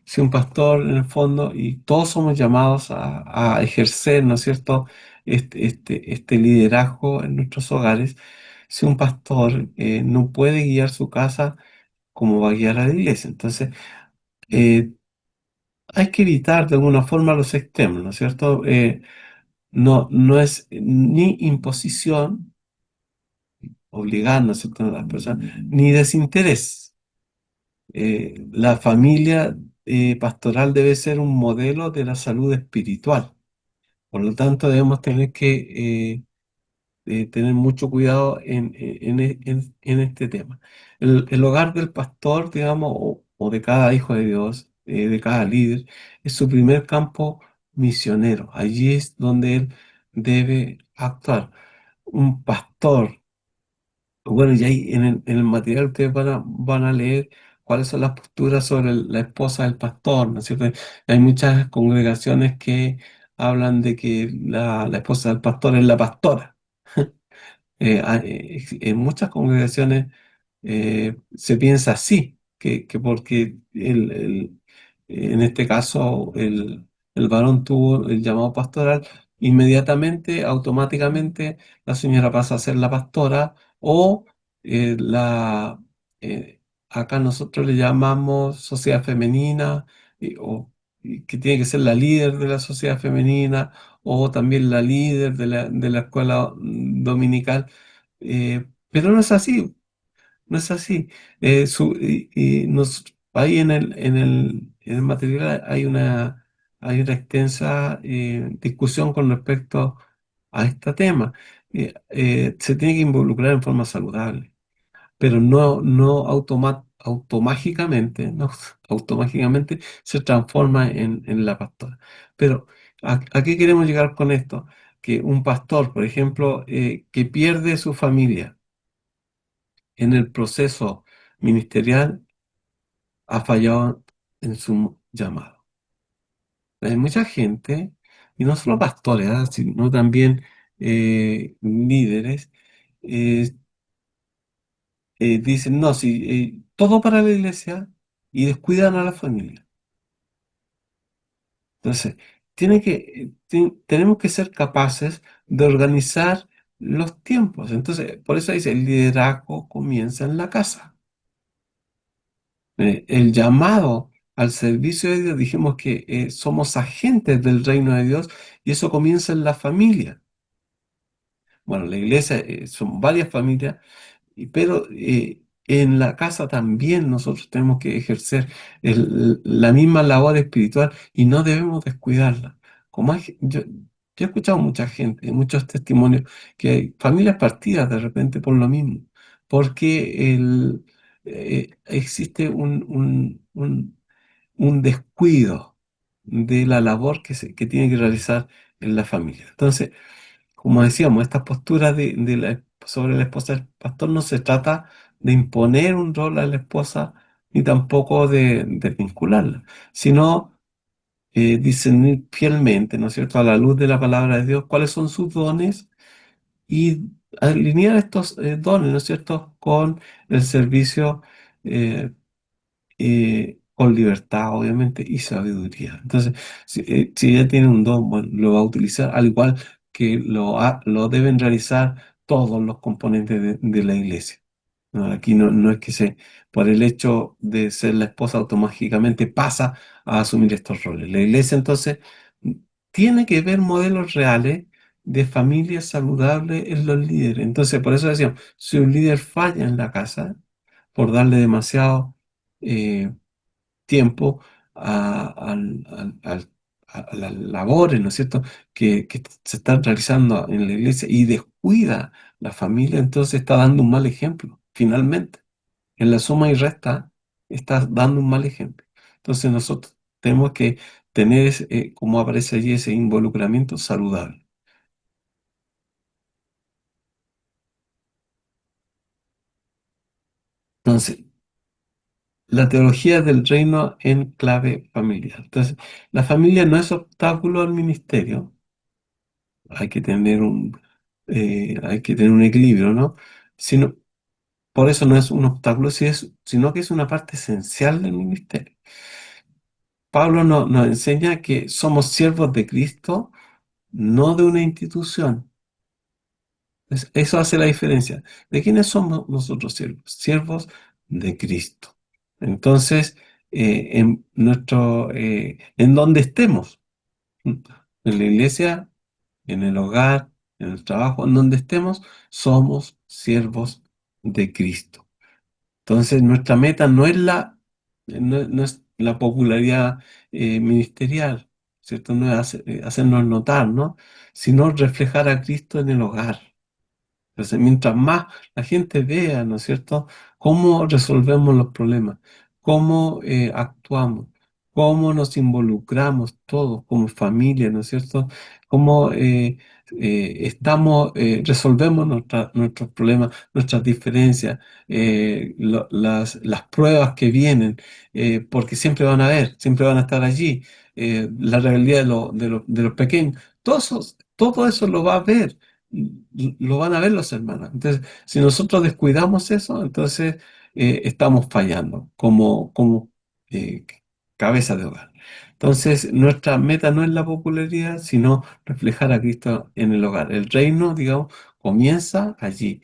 Speaker 1: Si un pastor, en el fondo, y todos somos llamados a ejercer, ¿no es cierto?, este liderazgo en nuestros hogares. Si un pastor no puede guiar su casa, ¿cómo va a guiar a la iglesia? Entonces, eh, hay que evitar de alguna forma los extremos, ¿no es cierto? No es ni imposición, obligar, ¿no es cierto?, a las personas, ni desinterés. La familia pastoral debe ser un modelo de la salud espiritual. Por lo tanto, debemos tener que tener mucho cuidado en este tema. El hogar del pastor, digamos, o de cada hijo de Dios, de cada líder, es su primer campo misionero. Allí es donde él debe actuar. Un pastor, bueno, y ahí en el material ustedes van a leer cuáles son las posturas sobre la esposa del pastor, ¿no es cierto? Hay muchas congregaciones que hablan de que la esposa del pastor es la pastora. En muchas congregaciones se piensa así, que porque en este caso el varón tuvo el llamado pastoral, inmediatamente, automáticamente, la señora pasa a ser la pastora o la... acá nosotros le llamamos sociedad femenina, y que tiene que ser la líder de la sociedad femenina o también la líder de la escuela dominical. Pero no es así, no es así. Ahí en el material hay una extensa discusión con respecto a este tema. Se tiene que involucrar en forma saludable, pero no automáticamente, no automáticamente se transforma en la pastora. Pero ¿a qué queremos llegar con esto? Que un pastor, por ejemplo, que pierde su familia en el proceso ministerial, ha fallado en su llamado. Hay mucha gente, y no solo pastores, sino también líderes, eh, dicen, no, sí, todo para la iglesia y descuidan a la familia. Entonces, tenemos que ser capaces de organizar los tiempos. Entonces, por eso dice, el liderazgo comienza en la casa. El llamado al servicio de Dios, dijimos que somos agentes del reino de Dios y eso comienza en la familia. Bueno, la iglesia son varias familias, pero en la casa también nosotros tenemos que ejercer la misma labor espiritual y no debemos descuidarla. Yo he escuchado mucha gente, muchos testimonios, que hay familias partidas de repente por lo mismo, porque existe un descuido de la labor que tiene que realizar en la familia. Entonces, como decíamos, estas posturas sobre la esposa del pastor no se trata de imponer un rol a la esposa ni tampoco de vincularla, sino discernir fielmente, ¿no es cierto?, a la luz de la palabra de Dios, cuáles son sus dones y alinear estos dones, ¿no es cierto?, con el servicio eh, con libertad, obviamente, y sabiduría. Entonces, si ella tiene un don, bueno, lo va a utilizar, al igual que lo deben realizar todos los componentes de la iglesia. No, aquí no es que por el hecho de ser la esposa automáticamente pasa a asumir estos roles. La iglesia, entonces, tiene que ver modelos reales de familias saludables en los líderes. Entonces, por eso decíamos, si un líder falla en la casa, por darle demasiado eh, tiempo a las labores, ¿no es cierto?, que se están realizando en la iglesia y descuida la familia, entonces está dando un mal ejemplo, finalmente. En la suma y resta está dando un mal ejemplo. Entonces nosotros tenemos que tener, como aparece allí, ese involucramiento saludable. Entonces, la teología del reino en clave familiar. Entonces, la familia no es obstáculo al ministerio. hay que tener hay que tener un equilibrio, ¿no? Sino, por eso no es un obstáculo, sino que es una parte esencial del ministerio. Pablo nos enseña que somos siervos de Cristo, no de una institución. Eso hace la diferencia. ¿De quiénes somos nosotros siervos? Siervos de Cristo. Entonces, en donde estemos, en la iglesia, en el hogar, en el trabajo, en donde estemos, somos siervos de Cristo. Entonces, nuestra meta no es la popularidad ministerial, ¿cierto? No es hacernos notar, ¿no? Sino reflejar a Cristo en el hogar. Entonces, mientras más la gente vea, ¿no es cierto?, cómo resolvemos los problemas, cómo actuamos, cómo nos involucramos todos como familia, ¿no es cierto?, cómo resolvemos nuestros problemas, nuestras diferencias, las pruebas que vienen, porque siempre van a haber, siempre van a estar allí, la realidad de los pequeños, todo eso lo va a ver, lo van a ver los hermanos. Entonces, si nosotros descuidamos eso, entonces estamos fallando como eh, cabeza de hogar. Entonces, nuestra meta no es la popularidad, sino reflejar a Cristo en el hogar. El reino, digamos, comienza allí.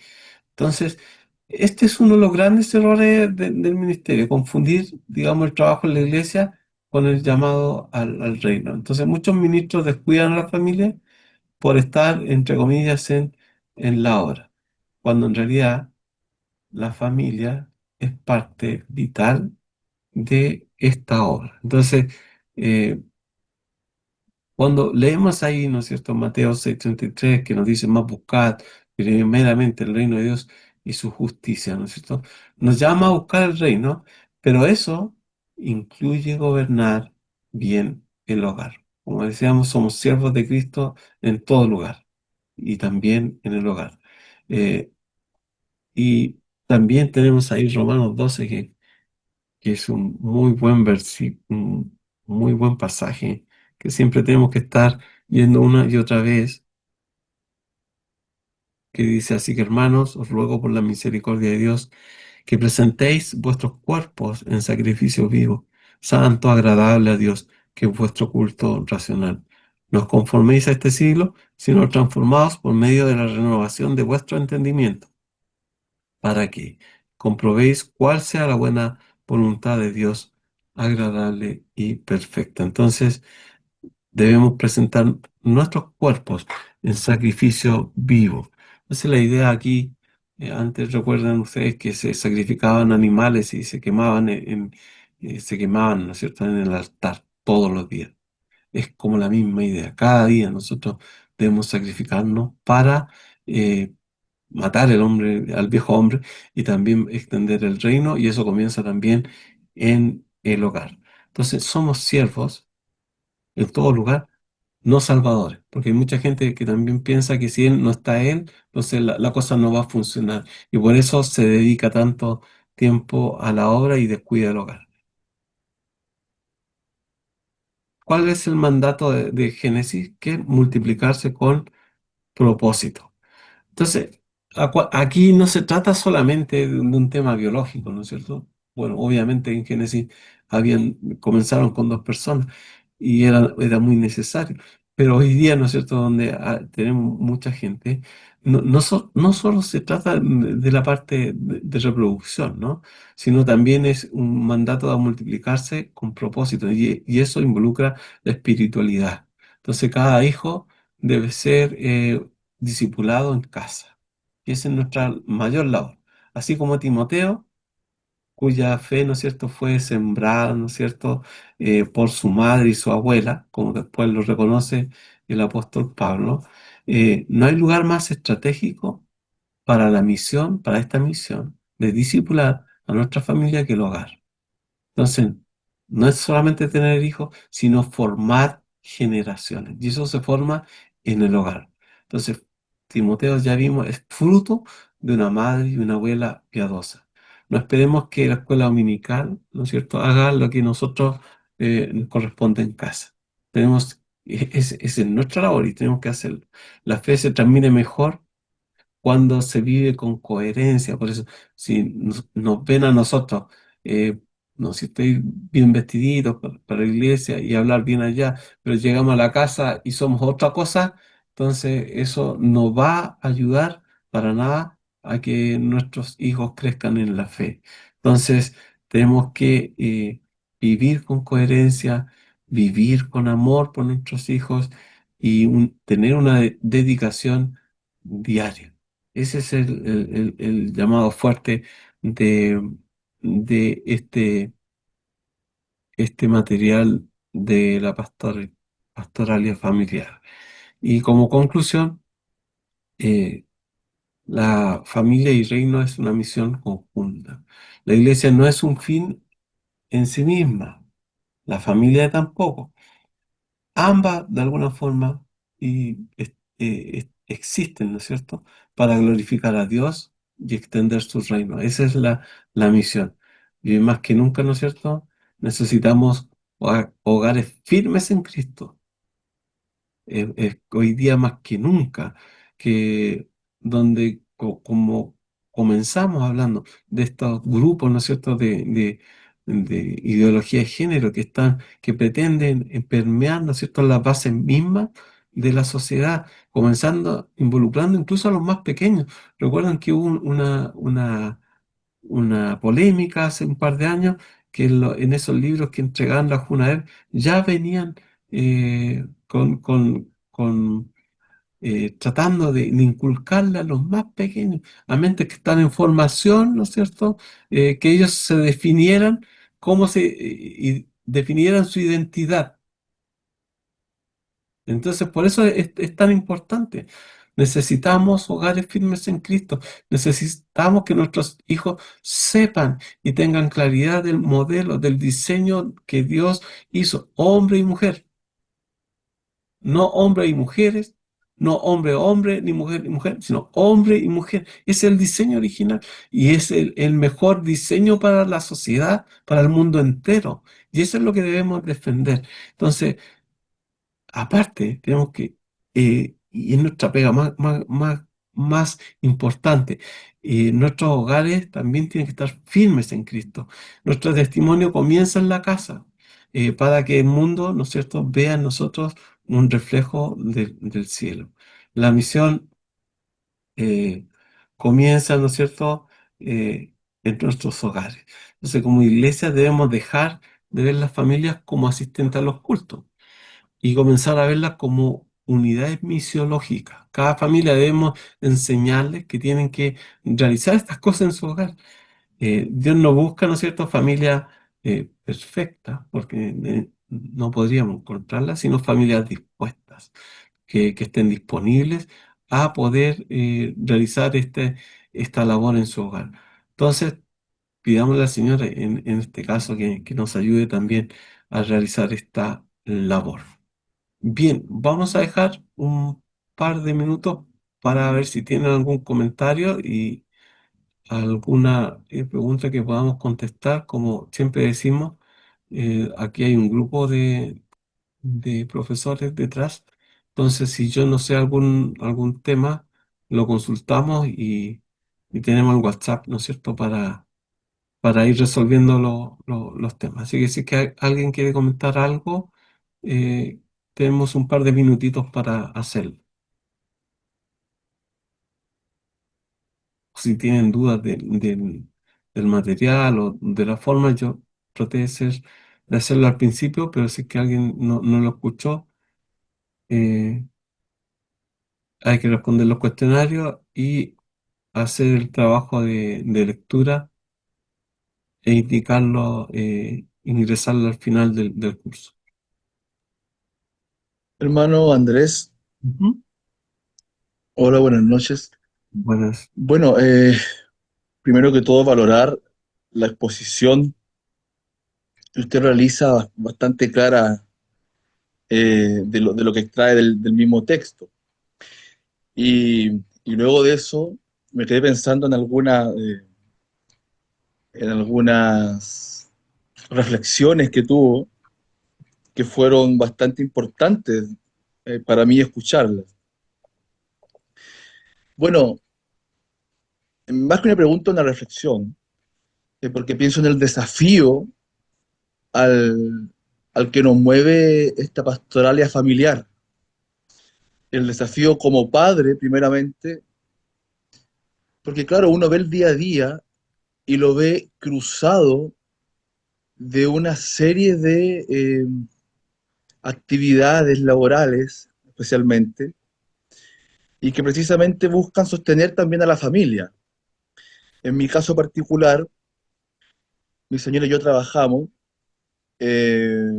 Speaker 1: Entonces, este es uno de los grandes errores del ministerio, confundir, digamos, el trabajo en la iglesia con el llamado al reino. Entonces, muchos ministros descuidan a la familia por estar, entre comillas, en la obra, cuando en realidad la familia es parte vital de esta obra. Entonces, eh, cuando leemos ahí, ¿no es cierto?, Mateo 6:33, que nos dice más buscad primeramente el reino de Dios y su justicia, ¿no es cierto? Nos llama a buscar el reino, pero eso incluye gobernar bien el hogar. Como decíamos, somos siervos de Cristo en todo lugar y también en el hogar. Eh, y también tenemos ahí Romanos 12, que es un muy buen versículo, un muy buen pasaje, que siempre tenemos que estar viendo una y otra vez, que dice así que hermanos, os ruego por la misericordia de Dios, que presentéis vuestros cuerpos en sacrificio vivo, santo, agradable a Dios, que es vuestro culto racional. No os conforméis a este siglo, sino transformaos por medio de la renovación de vuestro entendimiento, para que comprobéis cuál sea la buena voluntad de Dios, agradable y perfecta. Entonces, debemos presentar nuestros cuerpos en sacrificio vivo. Entonces, la idea aquí, antes recuerdan ustedes que se sacrificaban animales y se quemaban se quemaban, ¿no es cierto?, en el altar todos los días. Es como la misma idea. Cada día nosotros debemos sacrificarnos para eh, matar al viejo hombre y también extender el reino, y eso comienza también en el hogar. Entonces, somos siervos en todo lugar, no salvadores, porque hay mucha gente que también piensa que si él no está él, entonces la cosa no va a funcionar, y por eso se dedica tanto tiempo a la obra y descuida el hogar. ¿Cuál es el mandato de Génesis? Que es multiplicarse con propósito. Entonces, aquí no se trata solamente de un tema biológico, ¿no es cierto? Bueno, obviamente en Génesis comenzaron con dos personas y era muy necesario. Pero hoy día, ¿no es cierto?, donde tenemos mucha gente, no solo se trata de la parte de reproducción, ¿no? Sino también es un mandato a multiplicarse con propósito, y eso involucra la espiritualidad. Entonces, cada hijo debe ser discipulado en casa. Y esa es nuestra mayor labor. Así como Timoteo, cuya fe, ¿no es cierto?, fue sembrada, ¿no es cierto?, por su madre y su abuela, como después lo reconoce el apóstol Pablo. No hay lugar más estratégico para la misión, para esta misión, de discipular a nuestra familia que el hogar. Entonces, no es solamente tener hijos, sino formar generaciones. Y eso se forma en el hogar. Entonces, Timoteo, ya vimos, es fruto de una madre y una abuela piadosa. No esperemos que la escuela dominical, ¿no es cierto?, haga lo que nosotros nos corresponde en casa. Tenemos Esa es nuestra labor y tenemos que hacerlo. La fe se transmite mejor cuando se vive con coherencia. Por eso, si nos ven a nosotros, eh, no, si estoy bien vestiditos para la iglesia y hablar bien allá, pero llegamos a la casa y somos otra cosa, entonces eso no va a ayudar para nada a que nuestros hijos crezcan en la fe. Entonces, tenemos que vivir con coherencia, vivir con amor por nuestros hijos y tener una dedicación diaria. Ese es el llamado fuerte de, de este material de la pastoralia familiar. Y como conclusión, eh, la familia y reino es una misión conjunta. La iglesia no es un fin en sí misma, la familia tampoco. Ambas, de alguna forma, existen, ¿no es cierto?, para glorificar a Dios y extender su reino. Esa es la misión. Y más que nunca, ¿no es cierto?, necesitamos hogares firmes en Cristo, hoy día más que nunca, que donde como comenzamos hablando de estos grupos, ¿no es cierto?, de ideología de género que pretenden permear, ¿no es cierto?, las bases mismas de la sociedad, comenzando, involucrando incluso a los más pequeños. Recuerdan que hubo una polémica hace un par de años que en esos libros que entregaban la Junaed ya venían tratando de inculcarle a los más pequeños, a mentes que están en formación, ¿no es cierto? Que ellos se definieran y definieran su identidad. Entonces, por eso es tan importante. Necesitamos hogares firmes en Cristo. Necesitamos que nuestros hijos sepan y tengan claridad del modelo, del diseño que Dios hizo, hombre y mujer. No hombre y mujeres, no hombre, ni mujer, sino hombre y mujer. Es el diseño original y es el mejor diseño para la sociedad, para el mundo entero. Y eso es lo que debemos defender. Entonces, aparte, tenemos y es nuestra pega más importante, nuestros hogares también tienen que estar firmes en Cristo. Nuestro testimonio comienza en la casa, para que el mundo, ¿no es cierto?, vea en nosotros un reflejo del cielo. La misión eh, comienza, ¿no es cierto?, en nuestros hogares. Entonces, como iglesia debemos dejar de ver las familias como asistentes a los cultos y comenzar a verlas como unidades misiológicas. Cada familia debemos enseñarles que tienen que realizar estas cosas en su hogar. Dios no busca, ¿no es cierto?, familias perfectas, porque no podríamos encontrarlas, sino familias dispuestas, que estén disponibles a poder realizar esta labor en su hogar. Entonces, pidámosle al Señor en este caso que nos ayude también a realizar esta labor. Bien, vamos a dejar un par de minutos para ver si tienen algún comentario y alguna pregunta que podamos contestar. Como siempre decimos, aquí hay un grupo de profesores detrás. Entonces, si yo no sé algún tema, lo consultamos y tenemos el WhatsApp, ¿no es cierto?, para ir resolviendo los temas. Así que si es que alguien quiere comentar algo, tenemos un par de minutitos para hacerlo. Si tienen dudas del material o de la forma, yo traté de hacerlo al principio, pero si es que alguien no lo escuchó, eh, hay que responder los cuestionarios y hacer el trabajo de lectura e indicarlo, ingresarlo al final del curso.
Speaker 2: Hermano Andrés,
Speaker 1: Ujú.
Speaker 2: hola, buenas noches.
Speaker 1: Buenas.
Speaker 2: Bueno, primero que todo valorar la exposición que usted realiza bastante clara, de lo que extrae del mismo texto. Y luego de eso me quedé pensando en algunas reflexiones que tuvo que fueron bastante importantes para mí escucharlas. Bueno, más que una pregunta, una reflexión, porque pienso en el desafío al, al que nos mueve esta pastoralia familiar. El desafío como padre, primeramente, porque claro, uno ve el día a día y lo ve cruzado de una serie de actividades laborales, especialmente, y que precisamente buscan sostener también a la familia. En mi caso particular, mi señora y yo trabajamos eh,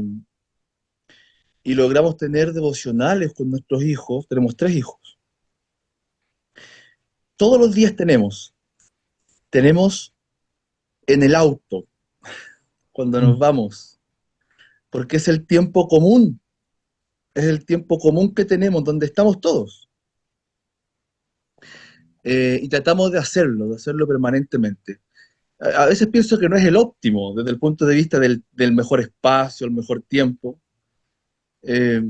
Speaker 2: y logramos tener devocionales con nuestros hijos. Tenemos 3 hijos. Todos los días tenemos en el auto, cuando nos
Speaker 1: Mm.
Speaker 2: vamos, porque es el tiempo común, es el tiempo común que tenemos, donde estamos todos. Y tratamos de hacerlo permanentemente. A veces pienso que no es el óptimo desde el punto de vista del mejor espacio, el mejor tiempo. Eh,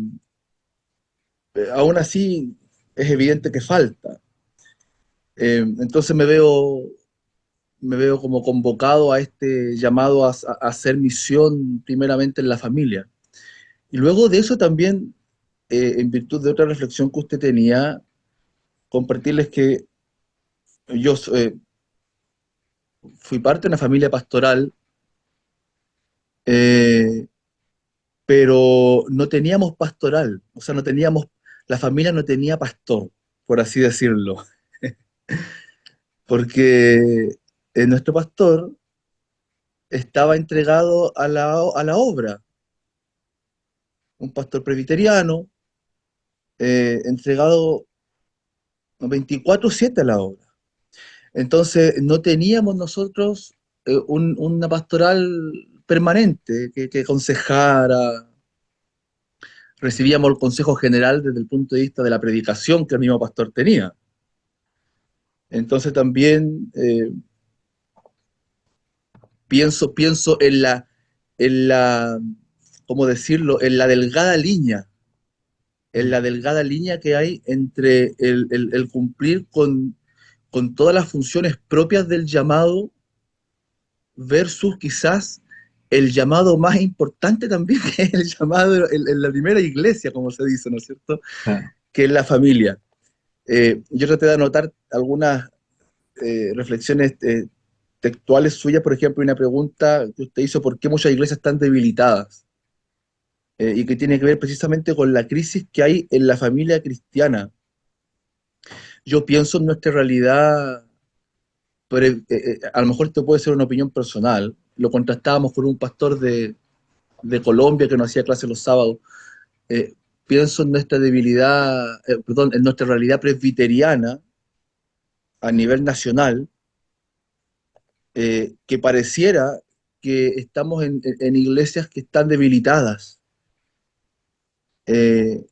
Speaker 2: Aún así, es evidente que falta. Entonces me veo como convocado a este llamado a hacer misión primeramente en la familia. Y luego de eso también, en virtud de otra reflexión que usted tenía, compartirles que yo fui parte de una familia pastoral, eh, pero no teníamos pastoral, o sea, la familia no tenía pastor, por así decirlo, porque nuestro pastor estaba entregado a la obra, un pastor presbiteriano, entregado 24/7 a la obra. Entonces, no teníamos nosotros una pastoral permanente que aconsejara, recibíamos el consejo general desde el punto de vista de la predicación que el mismo pastor tenía. Entonces también pienso en la, ¿cómo decirlo?, en la delgada línea que hay entre el cumplir con todas las funciones propias del llamado versus quizás el llamado más importante también, que es el llamado en la primera iglesia, como se dice, ¿no es cierto?,
Speaker 1: Claro.
Speaker 2: que es la familia. Yo traté de anotar algunas reflexiones textuales suyas, por ejemplo, una pregunta que usted hizo: ¿por qué muchas iglesias están debilitadas? Y que tiene que ver precisamente con la crisis que hay en la familia cristiana. Yo pienso en nuestra realidad, pero a lo mejor esto puede ser una opinión personal. Lo contrastábamos con un pastor de Colombia que nos hacía clase los sábados. Eh, Pienso en nuestra debilidad, perdón, en nuestra realidad presbiteriana a nivel nacional, que pareciera que estamos en iglesias que están debilitadas. Eh,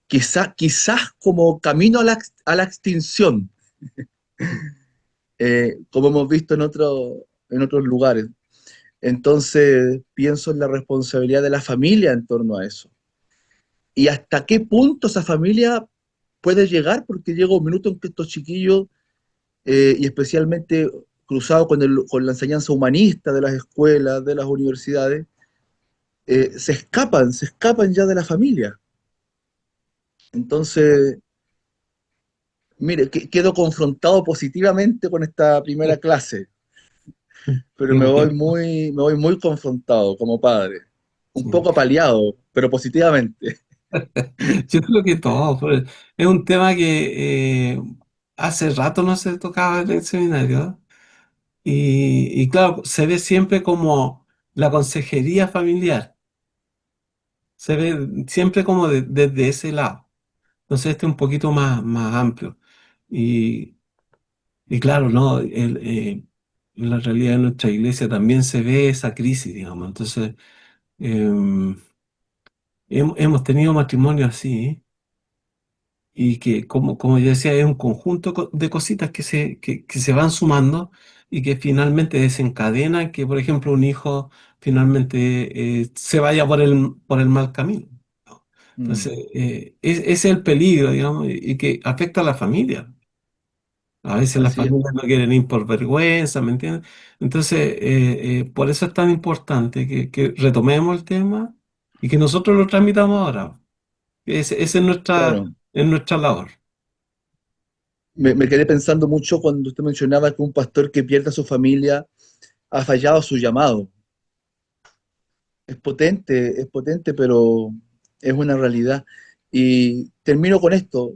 Speaker 2: quizás como camino a la extinción, como hemos visto en otros lugares. Entonces pienso en la responsabilidad de la familia en torno a eso. Y hasta qué punto esa familia puede llegar, porque llega un minuto en que estos chiquillos, y especialmente cruzado con la enseñanza humanista de las escuelas, de las universidades, se escapan ya de la familia. Entonces, mire, quedo confrontado positivamente con esta primera clase, pero
Speaker 1: Qué bueno.
Speaker 2: me voy muy confrontado como padre, un
Speaker 1: Sí.
Speaker 2: poco apaleado, pero positivamente.
Speaker 1: Yo creo que todo, pues, es un tema que hace rato no se tocaba en el seminario. Y claro, se ve siempre como la consejería familiar, se ve siempre como desde ese lado. Entonces este es un poquito más amplio. Y, y claro, ¿no? En la realidad de nuestra iglesia también se ve esa crisis, digamos. Entonces, hemos tenido matrimonios así, ¿eh? Y que, como yo decía, es un conjunto de cositas que se van sumando y que finalmente desencadenan que, por ejemplo, un hijo finalmente se vaya por el mal camino, ¿no?
Speaker 2: Mm,
Speaker 1: Entonces, ese es el peligro, digamos, y que afecta a la familia. A veces las
Speaker 2: así es.
Speaker 1: familias no quieren ir por vergüenza, ¿me entiendes? Entonces, por eso es tan importante que retomemos el tema y que nosotros lo transmitamos ahora. Esa
Speaker 2: Claro.
Speaker 1: es nuestra labor.
Speaker 2: Me quedé pensando mucho cuando usted mencionaba que un pastor que pierde a su familia ha fallado a su llamado. Es potente, pero es una realidad. Y termino con esto.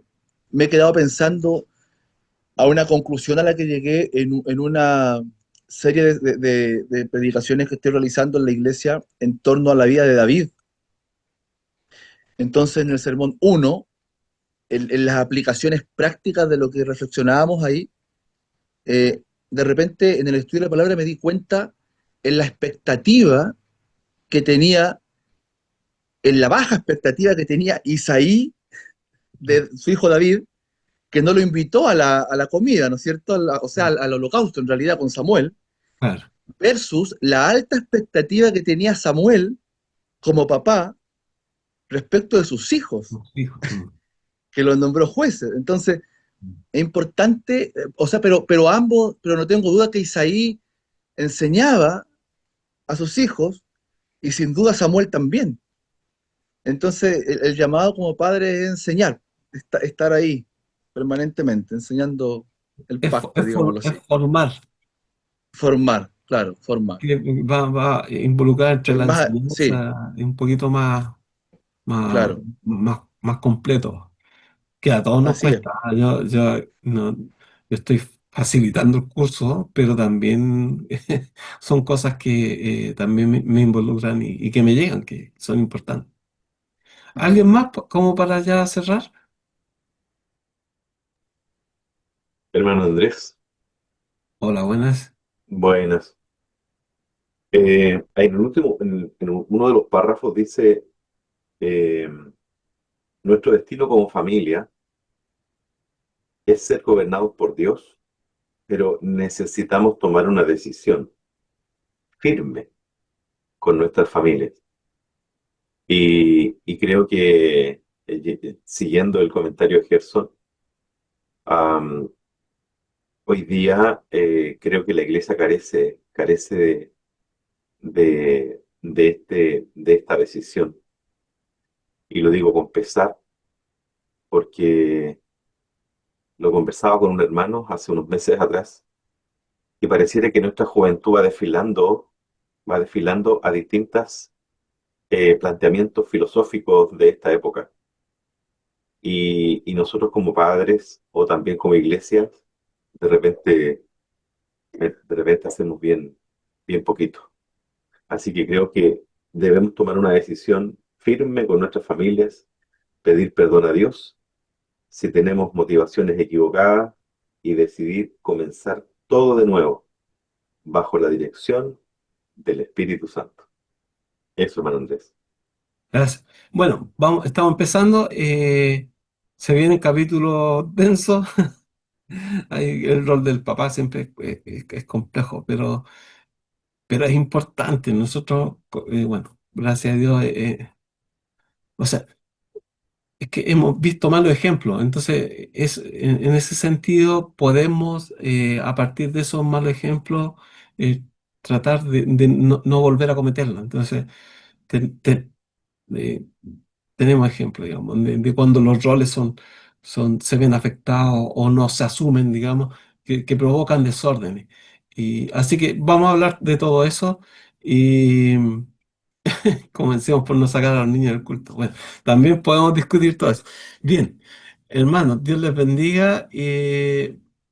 Speaker 2: Me he quedado pensando a una conclusión a la que llegué en una serie de predicaciones que estoy realizando en la iglesia en torno a la vida de David. Entonces, en el sermón uno, en las aplicaciones prácticas de lo que reflexionábamos ahí, de repente en el estudio de la palabra me di cuenta en la expectativa que tenía, en la baja expectativa que tenía Isaí de su hijo David, que no lo invitó a la comida, ¿no es cierto? O sea, al holocausto en realidad con Samuel,
Speaker 1: Claro,
Speaker 2: versus la alta expectativa que tenía Samuel como papá respecto de sus hijos,
Speaker 1: los hijos.
Speaker 2: que los nombró jueces. Entonces, es importante, o sea, pero ambos, pero no tengo duda que Isaí enseñaba a sus hijos y sin duda Samuel también. Entonces, el llamado como padre es enseñar, estar ahí permanentemente, enseñando el pasto, digámoslo
Speaker 1: Es
Speaker 2: así.
Speaker 1: formar,
Speaker 2: Formar, claro, formar.
Speaker 1: que va a involucrar entre la
Speaker 2: Sí,
Speaker 1: enseñanza y un poquito más,
Speaker 2: claro,
Speaker 1: más completo, que a todos nos
Speaker 2: así es.
Speaker 1: cuesta. Yo, no, yo estoy facilitando el curso, pero también son cosas que también me involucran y que me llegan, que son importantes. ¿Alguien más como para ya cerrar?
Speaker 3: Hermano Andrés,
Speaker 1: Hola, buenas.
Speaker 3: buenas. En el último, en uno de los párrafos dice, eh, nuestro destino como familia es ser gobernados por Dios, pero necesitamos tomar una decisión firme con nuestras familias. Y creo que, siguiendo el comentario de Gerson, am, hoy día creo que la iglesia carece de esta decisión. Y lo digo con pesar porque lo conversaba con un hermano hace unos meses atrás y pareciera que nuestra juventud va desfilando a distintos planteamientos filosóficos de esta época. Y nosotros como padres o también como iglesias, de repente, de repente hacemos bien poquito. Así que creo que debemos tomar una decisión firme con nuestras familias, pedir perdón a Dios si tenemos motivaciones equivocadas y decidir comenzar todo de nuevo bajo la dirección del Espíritu Santo. Eso, hermano Andrés.
Speaker 1: Gracias. Bueno, estamos empezando. Se viene capítulo denso. El rol del papá siempre es complejo, pero es importante. Nosotros, bueno, gracias a Dios, o sea, es que hemos visto malos ejemplos. Entonces, en ese sentido, podemos, a partir de esos malos ejemplos, eh, tratar de no volver a cometerlos. Entonces, te- te- eh, tenemos ejemplos, digamos, de cuando los roles se ven afectados o no se asumen, digamos, que provocan desórdenes. Y, así que vamos a hablar de todo eso y comencemos por no sacar a los niños del culto. Bueno, también podemos discutir todo eso. Bien, hermanos, Dios les bendiga.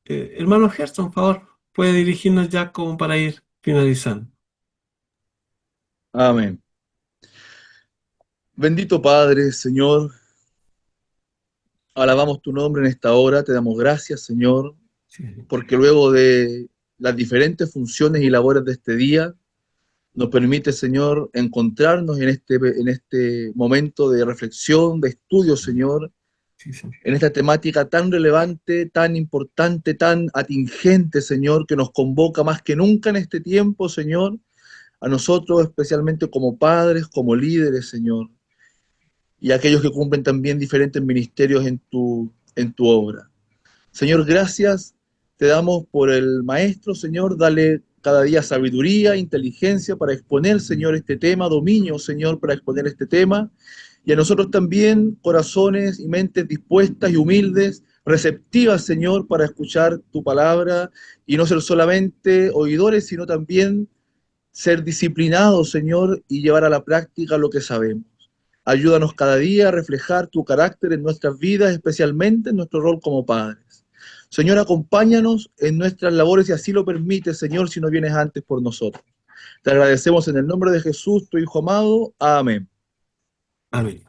Speaker 1: Hermano Gerson, por favor, puede dirigirnos ya como para ir finalizando.
Speaker 2: Amén. Bendito Padre, Señor, alabamos tu nombre en esta hora, te damos gracias, Señor,
Speaker 1: Sí,
Speaker 2: porque luego de las diferentes funciones y labores de este día, nos permite, Señor, encontrarnos en este momento de reflexión, de estudio, Señor,
Speaker 1: sí, sí.
Speaker 2: en esta temática tan relevante, tan importante, tan atingente, Señor, que nos convoca más que nunca en este tiempo, Señor, a nosotros especialmente como padres, como líderes, Señor, y a aquellos que cumplen también diferentes ministerios en tu obra. Señor, gracias te damos por el maestro, Señor, dale cada día sabiduría, inteligencia para exponer, Señor, este tema, dominio, Señor, para exponer este tema, y a nosotros también corazones y mentes dispuestas y humildes, receptivas, Señor, para escuchar tu palabra y no ser solamente oidores, sino también ser disciplinados, Señor, y llevar a la práctica lo que sabemos. Ayúdanos cada día a reflejar tu carácter en nuestras vidas, especialmente en nuestro rol como padres. Señor, acompáñanos en nuestras labores si así lo permite, Señor, si no vienes antes por nosotros. Te agradecemos en el nombre de Jesús, tu Hijo amado. Amén.
Speaker 1: Amén.